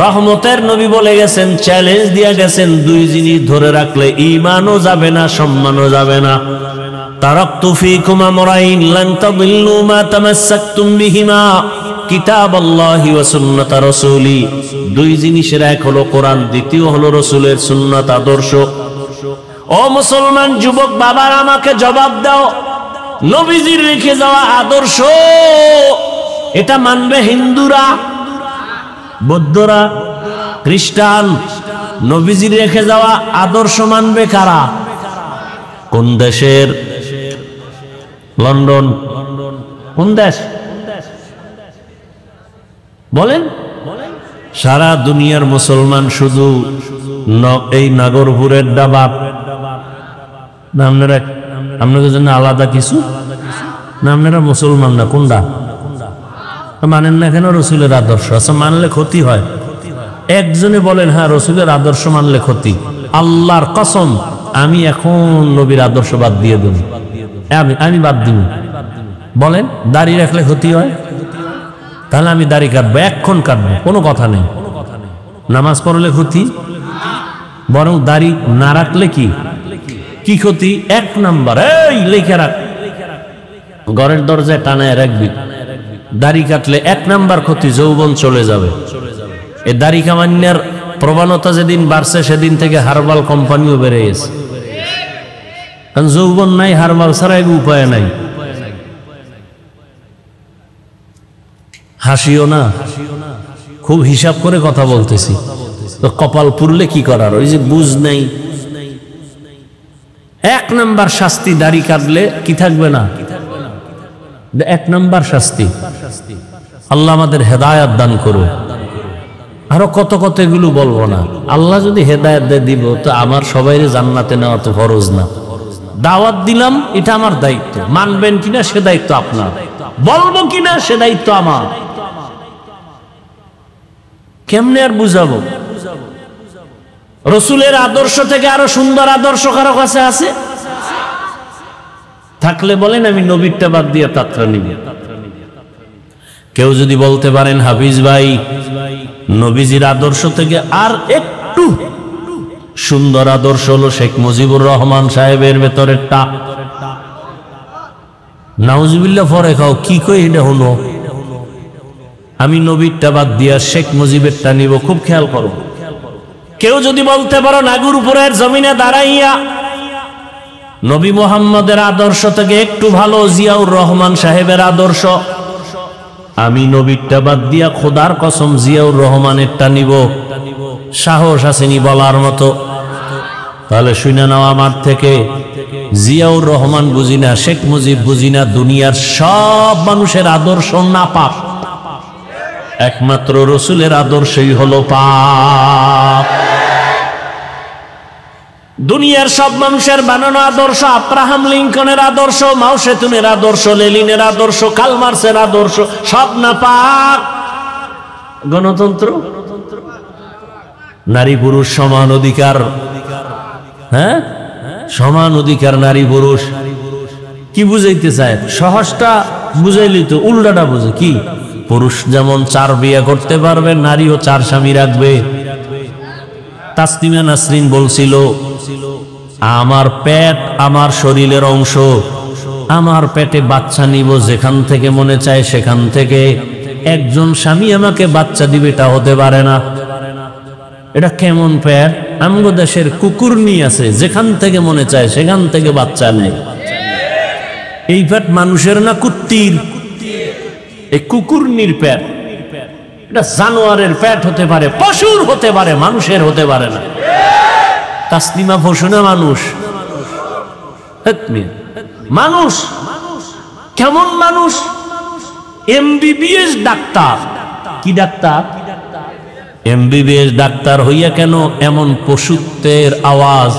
রহমতের নবী বলে গেছেন, চ্যালেঞ্জ দিয়ে গেছেন, দুই জিনিস ধরে রাখলে ঈমানও যাবে না, সম্মানও যাবে না। তারাকতু ফীকুম আমরাইন লান তাদিল্লু মা তামাসসাকতুম বিহিমা কিতাবাল্লাহি ওয়া সুন্নাত রাসূলি। দুই জিনিসের এক হলো কোরআন, দ্বিতীয় হলো রাসূলের সুন্নাত আদর্শ। ও মুসলমান যুবক বাবার, আমাকে জবাব দাও, নবীজির রেখে যাওয়া আদর্শ এটা মানবে হিন্দুরা, বৌদ্ধরা, খ্রিস্টান? নবীজির রেখে যাওয়া আদর্শ মানবে কারা? কোন দেশের? লন্ডন? কোন দেশ বলেন? সারা দুনিয়ার মুসলমান শুধু এই নাগরপুরের ডাবাব না, আপনাদের জন্য আলাদা কিছু না? আপনারা মুসলমান না, কোনটা মানেন না কেন? রসুলের আদর্শ আচ্ছা, মানলে ক্ষতি হয়? একজনে বলেন হ্যাঁ রসুলের আদর্শ মানলে ক্ষতি। আল্লাহর কসম, আমি এখন নবীর আদর্শ বাদ দিয়ে দেব, আমি বাদ দিব। বলেন দাড়ি রাখলে ক্ষতি হয়? তাহলে আমি দাড়ি কাটবো, এক্ষণ কাটবো, কোনো কথা নেই। নামাজ পড়লে ক্ষতি? বরং দাড়ি না রাখলে কি ক্ষতি? ১ নাম্বার, এই লেখা রাখ, ঘরের দরজায় টানায় রাখবি। দাড়ি কাটলে ১ নাম্বার ক্ষতি, যৌবন চলে যাবে। এই দাড়ি কামান্যার প্রবণতা যেদিন বাড়ছে, সেদিন থেকে হার্বাল কোম্পানিও বেড়ে গেছে। কারণ যৌবন নাই, হার্বাল ছাড়া উপায় নাই। হাসিও না, খুব হিসাব করে কথা বলতেছি। তো কপাল পুরলে কি করার, ওই যে বুঝ নাই। ১ নাম্বার শাস্তি, দাড়ি কাটলে কি থাকবে না? ১ নাম্বার শাস্তি। আল্লাহ আমাদের হেদায়েত দান করুন। আরো কত কত এগুলো বলবো না। আল্লাহ যদি হেদায়েত দিয়ে দিব, তো আমার সবাই জান্নাতে নেওয়া তো ফরজ না। দাওয়াত দিলাম, এটা আমার দায়িত্ব। মানবেন কিনা সে দায়িত্ব আপনার, বলবো কিনা সে দায়িত্ব আমার। কেমনে আর বুঝাবো? রসুলের আদর্শ থেকে আরো সুন্দর আদর্শ কারো কাছে আছে? থাকলে বলেন, আমি নবীরটা বাদ দিয়ে তাত্রা নিব। কেউ যদি বলতে পারেন হাফিজ ভাই, নবীজির আদর্শ থেকে আর একটু সুন্দর আদর্শ হলো শেখ মুজিবুর রহমান সাহেবের ভেতরেরটা, নাউজুবিল্লাহ পরে খাও, কি কই এটা হলো? আমি নবীরটা বাদ দিয়া শেখ মুজিবেরটা নিব। খুব খেয়াল করো। কেউ যদি বলতে পারো নাগরপুরের জমিনে দাঁড়াইয়া নবী মুহাম্মদের আদর্শ থেকে একটু ভালো জিয়াউর রহমান সাহেবের আদর্শ, আমি নবীরটা বাদ দিয়া খোদার কসম জিয়াউর রহমানেরটা নিব। সাহস আসেনি বলার মতো? তাহলে শুনে নাও আমার থেকে, জিয়াউর রহমান বুঝি না, শেখ মুজিব বুঝি না, দুনিয়ার সব মানুষের আদর্শ নাপাক, একমাত্র রসুলের আদর্শই হলো পাক। দুনিয়ার সব মানুষের বানানো আদর্শ, আব্রাহাম লিঙ্কনের আদর্শ, মাও সেতুনের আদর্শ, লেনিনের আদর্শ, কার্ল মার্ক্সের আদর্শ, সব নাপাক। গণতন্ত্র, নারী পুরুষ সমান অধিকার, হ্যাঁ সমান অধিকার নারী পুরুষ, কি বুঝাইতে চায়? সহজটা বুঝাইলি তো, উল্টাটা বুঝে কি? পুরুষ যেমন 4 বিয়ে করতে পারবে, নারীও 4 স্বামী রাখবে। তাসলিমা নাসরিন বলছিল, আমার পেট আমার শরীরের অংশ, আমার পেটে বাচ্চা নিব যেখান থেকে মনে চায় সেখান থেকে। একজন স্বামী আমাকে বাচ্চা দিবে, এটা হতে পারে না। এটা কেমন পেট? আমগো দেশের কুকুরনি আছে, যেখান থেকে মনে চায় সেখান থেকে বাচ্চা নেয়। এই পেট মানুষের না কুত্তির? এই কুকুরনির পেট, এটা জানোয়ারের পেট হতে পারে, পশুর হতে পারে, মানুষের হতে পারে না। তাসলিমা পশু না মানুষ? মানুষ কেমন মানুষ? MBBS doctor. কি ডাক্তার? এমবিবিএস ডাক্তার হইয়া কেন এমন পশুত্বের আওয়াজ?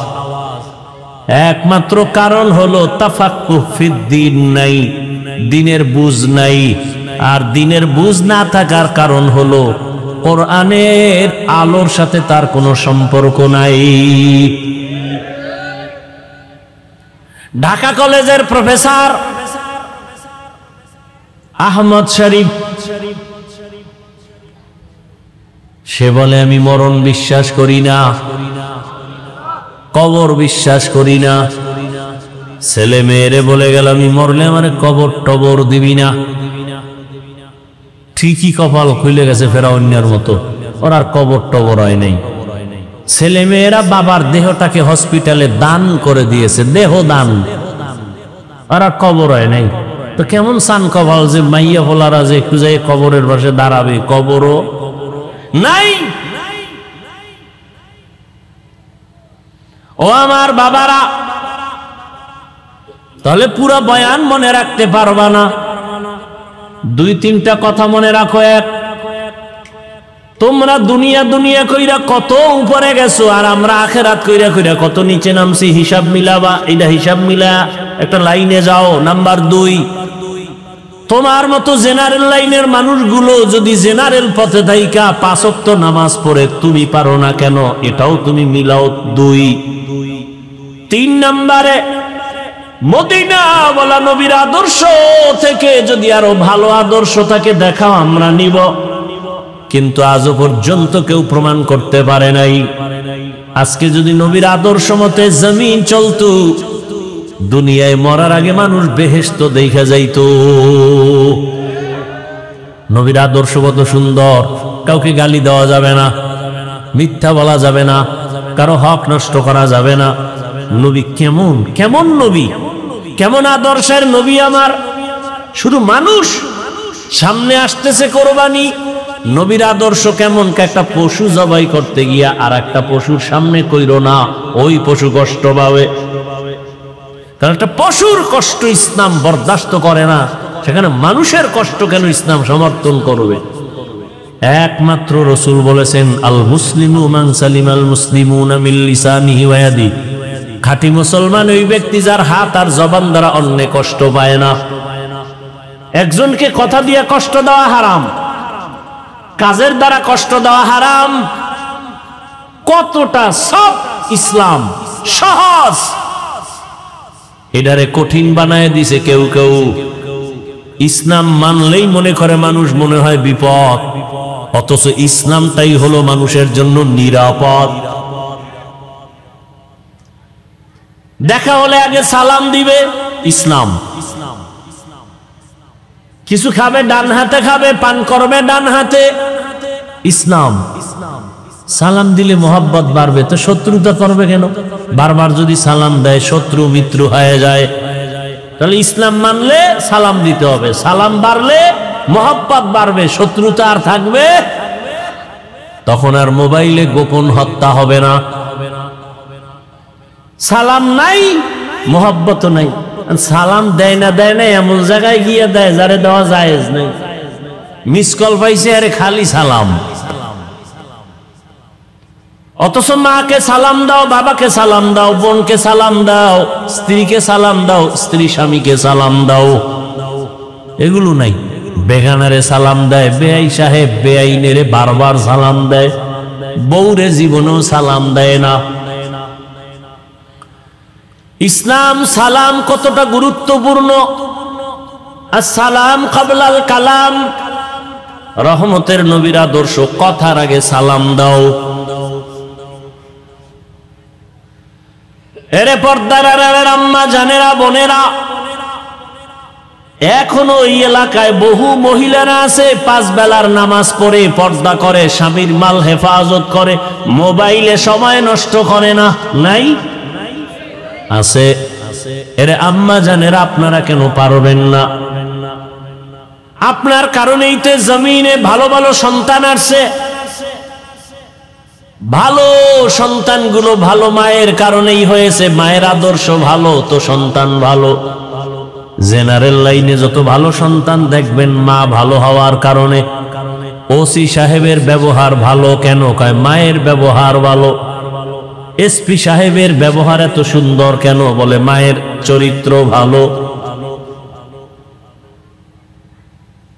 একমাত্র কারণ হলো তাফাক্কুহ ফিদ্দিন নাই, দিনের বুঝ নাই। আর দিনের বুঝ না থাকার কারণ হলো কোরআনের আলোর সাথে তার কোনো সম্পর্ক নাই। ঢাকা কলেজের প্রফেসর আহমদ শরীফ, সে বলে আমি মরণ বিশ্বাস করি না, কবর বিশ্বাস করি না। ছেলে মেয়েরে বলে গেল আমি মরলে আমারে কবর টবর দিবি না। ঠিকই কপাল খুলে গেছে ফেরাউনের মতো, ওর আর কবর টবর হয় নাই। ছেলে মেয়েরা বাবার দেহটাকে হসপিটালে দান করে দিয়েছে, দেহ দান, আর কবর হয় নাই। তো কেমন সান কপাল যে মাইয়া ফোলারা যে একটু যাই কবরের পাশে দাঁড়াবে, কবরও নাই। ও আমার বাবারা, তাহলে পুরো বয়ান মনে রাখতে পারবা না, দুই তিনটা কথা মনে রাখো। এক, তোমরা দুনিয়া দুনিয়া কইরা কত উপরে গেছো, আর আমরা আখেরাত কইরা কইরা কত নিচে নামছি। হিসাব মিলাবা, এটা হিসাব মিলা একটা লাইনে যাও। নাম্বার দুই, তোমার মতো জেনারেল লাইনের মানুষগুলো যদি জেনারেল পথে থাইকা 5 ওয়াক্ত নামাজ পড়ে তুমি পারো না কেন, এটাও তুমি মিলাও। দুই, তিন নম্বরে মদিনা বলা নবীর আদর্শ থেকে যদি আরো ভালো আদর্শ থাকে দেখাও, আমরা নিব। কিন্তু আজও পর্যন্ত কেউ প্রমাণ করতে পারে নাই। আজকে যদি নবীর আদর্শ মতে জমিন চলতো, দুনিয়ায় মরার আগে মানুষ বেহেশত দেখা যাইতো। নবীর আদর্শ কত সুন্দর, কাউকে গালি দেওয়া যাবে না, মিথ্যা বলা যাবে না, কারো হক নষ্ট করা যাবে না। নবী কেমন কেমন নবী, কেমন আদর্শের নবী আমার। শুধু মানুষ সামনে আসতেছে কোরবানি, নবীর আদর্শ কেমন, একটা পশু জবাই করতে গিয়া আর একটা পশুর সামনে কইরো না, ওই পশু কষ্ট পাবে। কারণ একটা পশুর কষ্ট ইসলাম বরদাস্ত করে না, সেখানে মানুষের কষ্ট কেন ইসলাম সমর্থন করবে? একমাত্র রাসূল বলেছেন আল মুসলিমু মান সালিমাল মুসলিমুনা মিন লিসানিহি ওয়া ইয়াদিহি, খাঁটি মুসলমান ওই ব্যক্তি যার হাত আর জবান দ্বারা অন্য কষ্ট পায় না। একজনকে কথা দিয়ে কষ্ট দেওয়া হারাম, কাজের দ্বারা কষ্ট দেওয়া হারাম। কতটা সব ইসলাম সহজ, এটারে কঠিন বানায় দিছে কেউ কেউ। ইসলাম মানলেই মনে করে মানুষ, মনে হয় বিপদ, অথচ ইসলামটাই হলো মানুষের জন্য নিরাপদ। দেখা হলে আগে সালাম দিবে, ইসলাম। কিছু খাবে ডান হাতে খাবে, পান করবে ডান হাতে, ইসলাম। সালাম দিলে মোহাব্বত বাড়বে, তো শত্রুতা করবে কেন? বারবার যদি সালাম দেয় শত্রু মিত্র হয়ে যায়। তাহলে ইসলাম মানলে সালাম দিতে হবে, সালাম বাড়লে মোহাব্বত বাড়বে, শত্রুতা আর থাকবে। তখন আর মোবাইলে গোপন হত্যা হবে না। সালাম নাই, মোহাব্বত নাই। সালাম দেয় না এমন জায়গায় গিয়ে দেয় যারে দেওয়া জায়েজ নেই। মিস কল পাইছে, আরে খালি সালাম। অথচ মাকে সালাম দাও, বাবাকে সালাম দাও, বোনকে সালাম দাও, স্ত্রীকে সালাম দাও, স্ত্রী স্বামীকে সালাম দাও, এগুলো নাই। বেগানারে সালাম দেয়, বেআই সাহেব বেআইনেরে বারবার সালাম দেয়, বউরে জীবনেও সালাম দেয় না। ইসলাম সালাম কতটা গুরুত্বপূর্ণ। আসসালাম কাবলাল কালাম, রহমতের নবীর আদর্শ, কথার আগে সালাম দাও। এরে পর্দার আড়ালের আম্মা জানেরা, বোনেরা, এখনো এই এলাকায় বহু মহিলারা আছে, 5 বেলার নামাজ পড়ে, পর্দা করে, স্বামীর মাল হেফাজত করে, মোবাইলে সময় নষ্ট করে না, নাই? আছে। এরে আম্মা জানেরা, আপনারা কেন পারবেন না? আপনার কারণেই তো জমিনে ভালো ভালো সন্তান আসছে। ভালো সন্তানগুলো ভালো মায়ের কারণেই হয়েছে। মায়ের আদর্শ ভালো তো সন্তান ভালো। জেনারেল লাইনে যত ভালো সন্তান দেখবেন মা ভালো হওয়ার কারণে। ওসি সাহেবের ব্যবহার ভালো কেন? কয় মায়ের ব্যবহার ভালো। এসপি সাহেবের ব্যবহার এত সুন্দর কেন? বলে মায়ের চরিত্র ভালো।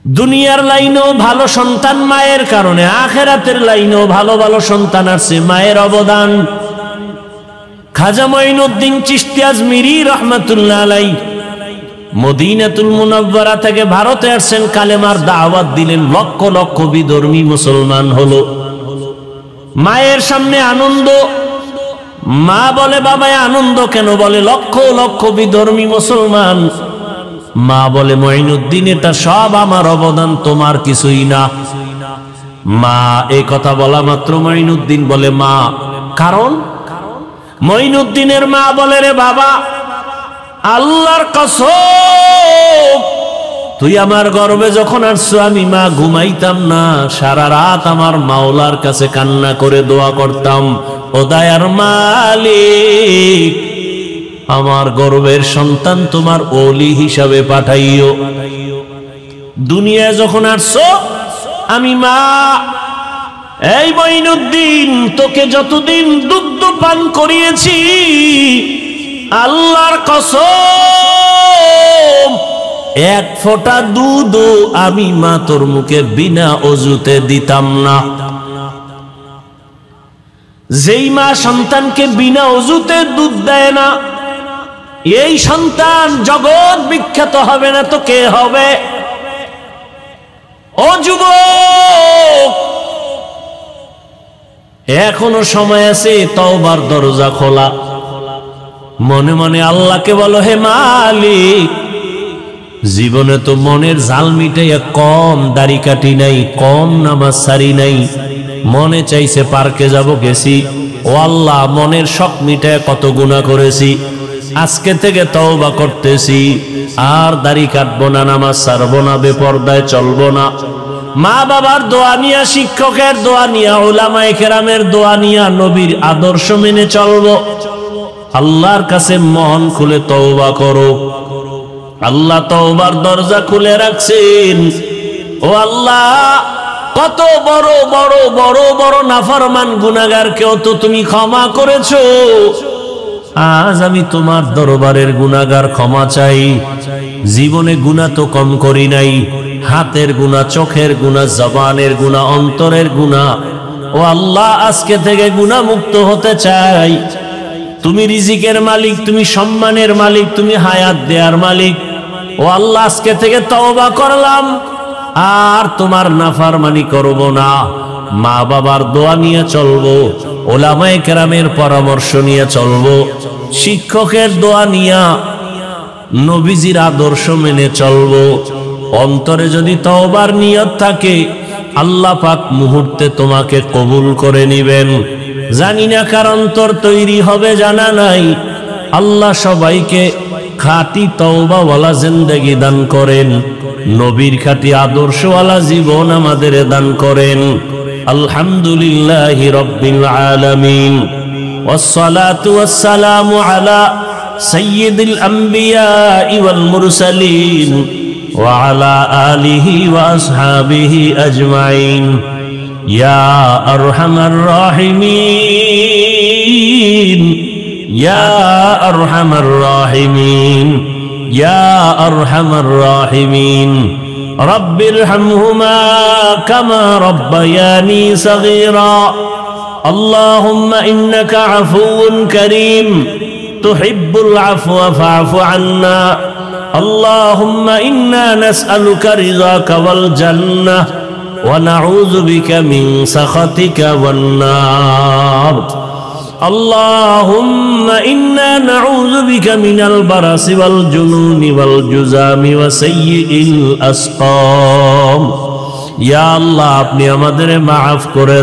দুনিয়ার লাইনেও ভালো সন্তান মায়ের কারণে, আখেরাতের লাইনেও ভালো ভালো সন্তান আছে, মায়ের অবদান। খাজা মঈনুদ্দিন চিশতি আজমিরি রহমাতুল্লাহ আলাইহি মদিনাতুল মুনাওয়ারা থেকে ভারতে আসছেন, কালেমার দাওয়াত দিলেন, লক্ষ লক্ষ বিধর্মী মুসলমান হলো। মায়ের সামনে আনন্দ। মা বলে বাবায় আনন্দ কেন? বলে লক্ষ লক্ষ বিধর্মী মুসলমান। মা বলে মঈনুদ্দিন এটা সব আমার অবদান, তোমার কিছুই না। মা এই কথা বলা মাত্র মঈনুদ্দিন বলে মা কারণ? মঈনুদ্দিনের মা বলে রে বাবা, আল্লাহর কসম তুই আমার গর্ভে যখন আসছো আমি মা ঘুমাইতাম না, সারা রাত আমার মাওলার কাছে কান্না করে দোয়া করতাম, ও দয়ার মালিক আমার গর্ভের সন্তান তোমার ওলি হিসাবে পাঠাইও। দুনিয়ায় যখন আসছো আমি মা, এই মঈনুদ্দিন তোকে যতদিন দুগ্ধ পান করিয়েছি আল্লাহর কসম এক ফোঁটা দুধও আমি মা তোর মুখে বিনা অজুতে দিতাম না। যেই মা সন্তানকে বিনা অজুতে দুধ দেয় না, এই সন্তান জগৎ বিখ্যাত হবে না তো কে হবে? ও যুবক, এখনো সময় আছে, তওবার দরজা খোলা। মনে মনে আল্লাহকে বলো, হে মালিক জীবনে তো মনের জাল মিটাইয়া কম দাড়ি কাটি নাই, কম নামাজ সারি নাই, মনে চাইছে পার্কে যাব, গেছি। ও আল্লাহ মনের শখ মিটাইয়া কত গুনাহ করেছি, আজকে থেকে তওবা করতেছি, আর দাড়ি কাটবো না, নামাজ ছাড়বো না, বেপরদায় চলবো না। মা বাবার দোয়া নিয়া, শিক্ষকের দোয়া নিয়া, উলামায়ে কেরামের দোয়া নিয়া নবীর আদর্শ মেনে চলবো। আল্লাহর কাছে মন খুলে তওবা করো। আল্লাহ তওবার দরজা খুলে রাখছেন। ও আল্লাহ, কত বড় বড় বড় বড় নাফরমান গুনাহগারকেও তো তুমি ক্ষমা করেছো। আজ আমি তোমার দরবারের গুনাহগার ক্ষমা চাই। জীবনে গুনাহ তো কম করি নাই, হাতের গুনাহ, চোখের গুনাহ, জবানের গুনাহ, অন্তরের গুনাহ। ও আল্লাহ, আজকে থেকে গুনাহ মুক্ত হতে চাই। তুমি রিজিকের মালিক, তুমি সম্মানের মালিক, তুমি হায়াত দেয়ার মালিক। ও আল্লাহ, আজকে থেকে তওবা করলাম, আর তোমার নাফরমানি করব না। মা বাবার দোয়া নিয়ে চলবো, উলামায়ে কেরামের পরামর্শ নিয়ে চলবো, শিক্ষকের দোয়া নিয়া নবীজির আদর্শ মেনে চলবো। অন্তরে যদি তওবার নিয়ত থাকে আল্লাহ পাক মুহূর্তে তোমাকে কবুল করে নিবেন। জানি না কার অন্তর তৈরি হবে, জানা নাই। আল্লাহ সবাইকে খাঁটি তওবাওয়ালা জিন্দেগি দান করেন, নবীর খাঁটি আদর্শওয়ালা জীবন আমাদের দান করেন। আলহামদুলিল্লাহি রাব্বিল আলামিন, ওয়াসসালাতু ওয়াসসালামু আলা সাইয়্যিদিল আম্বিয়াই ওয়াল মুরসালিন ওয়া আলা আলিহি ওয়া আসহাবিহি আজমাইন। ইয়া আরহামার রাহিমিন, ইয়া আরহামার রাহিমিন, ইয়া আরহামার রাহিমিন। রব্বিরহামহুমা কামা রব্বায়ানি সগীরা। আল্লাহুম্মা ইন্নাকা আফুউন কারীম তুহিব্বুল আফওয়া ফা'ফু আন্না। আল্লাহুম্মা ইন্না নাসআলুকা রিযাকা ওয়াল জান্নাহ ওয়া নাউযু বিকা মিন সাখাতিকা ওয়ান নার। اللهم إنا نعوذ বিকা মিনাল বারাসি ওয়াল জুনুনি ওয়াল জুজামি ওয়া সাইয়্যিল আসকাম। ইয়া আল্লাহ, আপনি আমাদের মাফ করে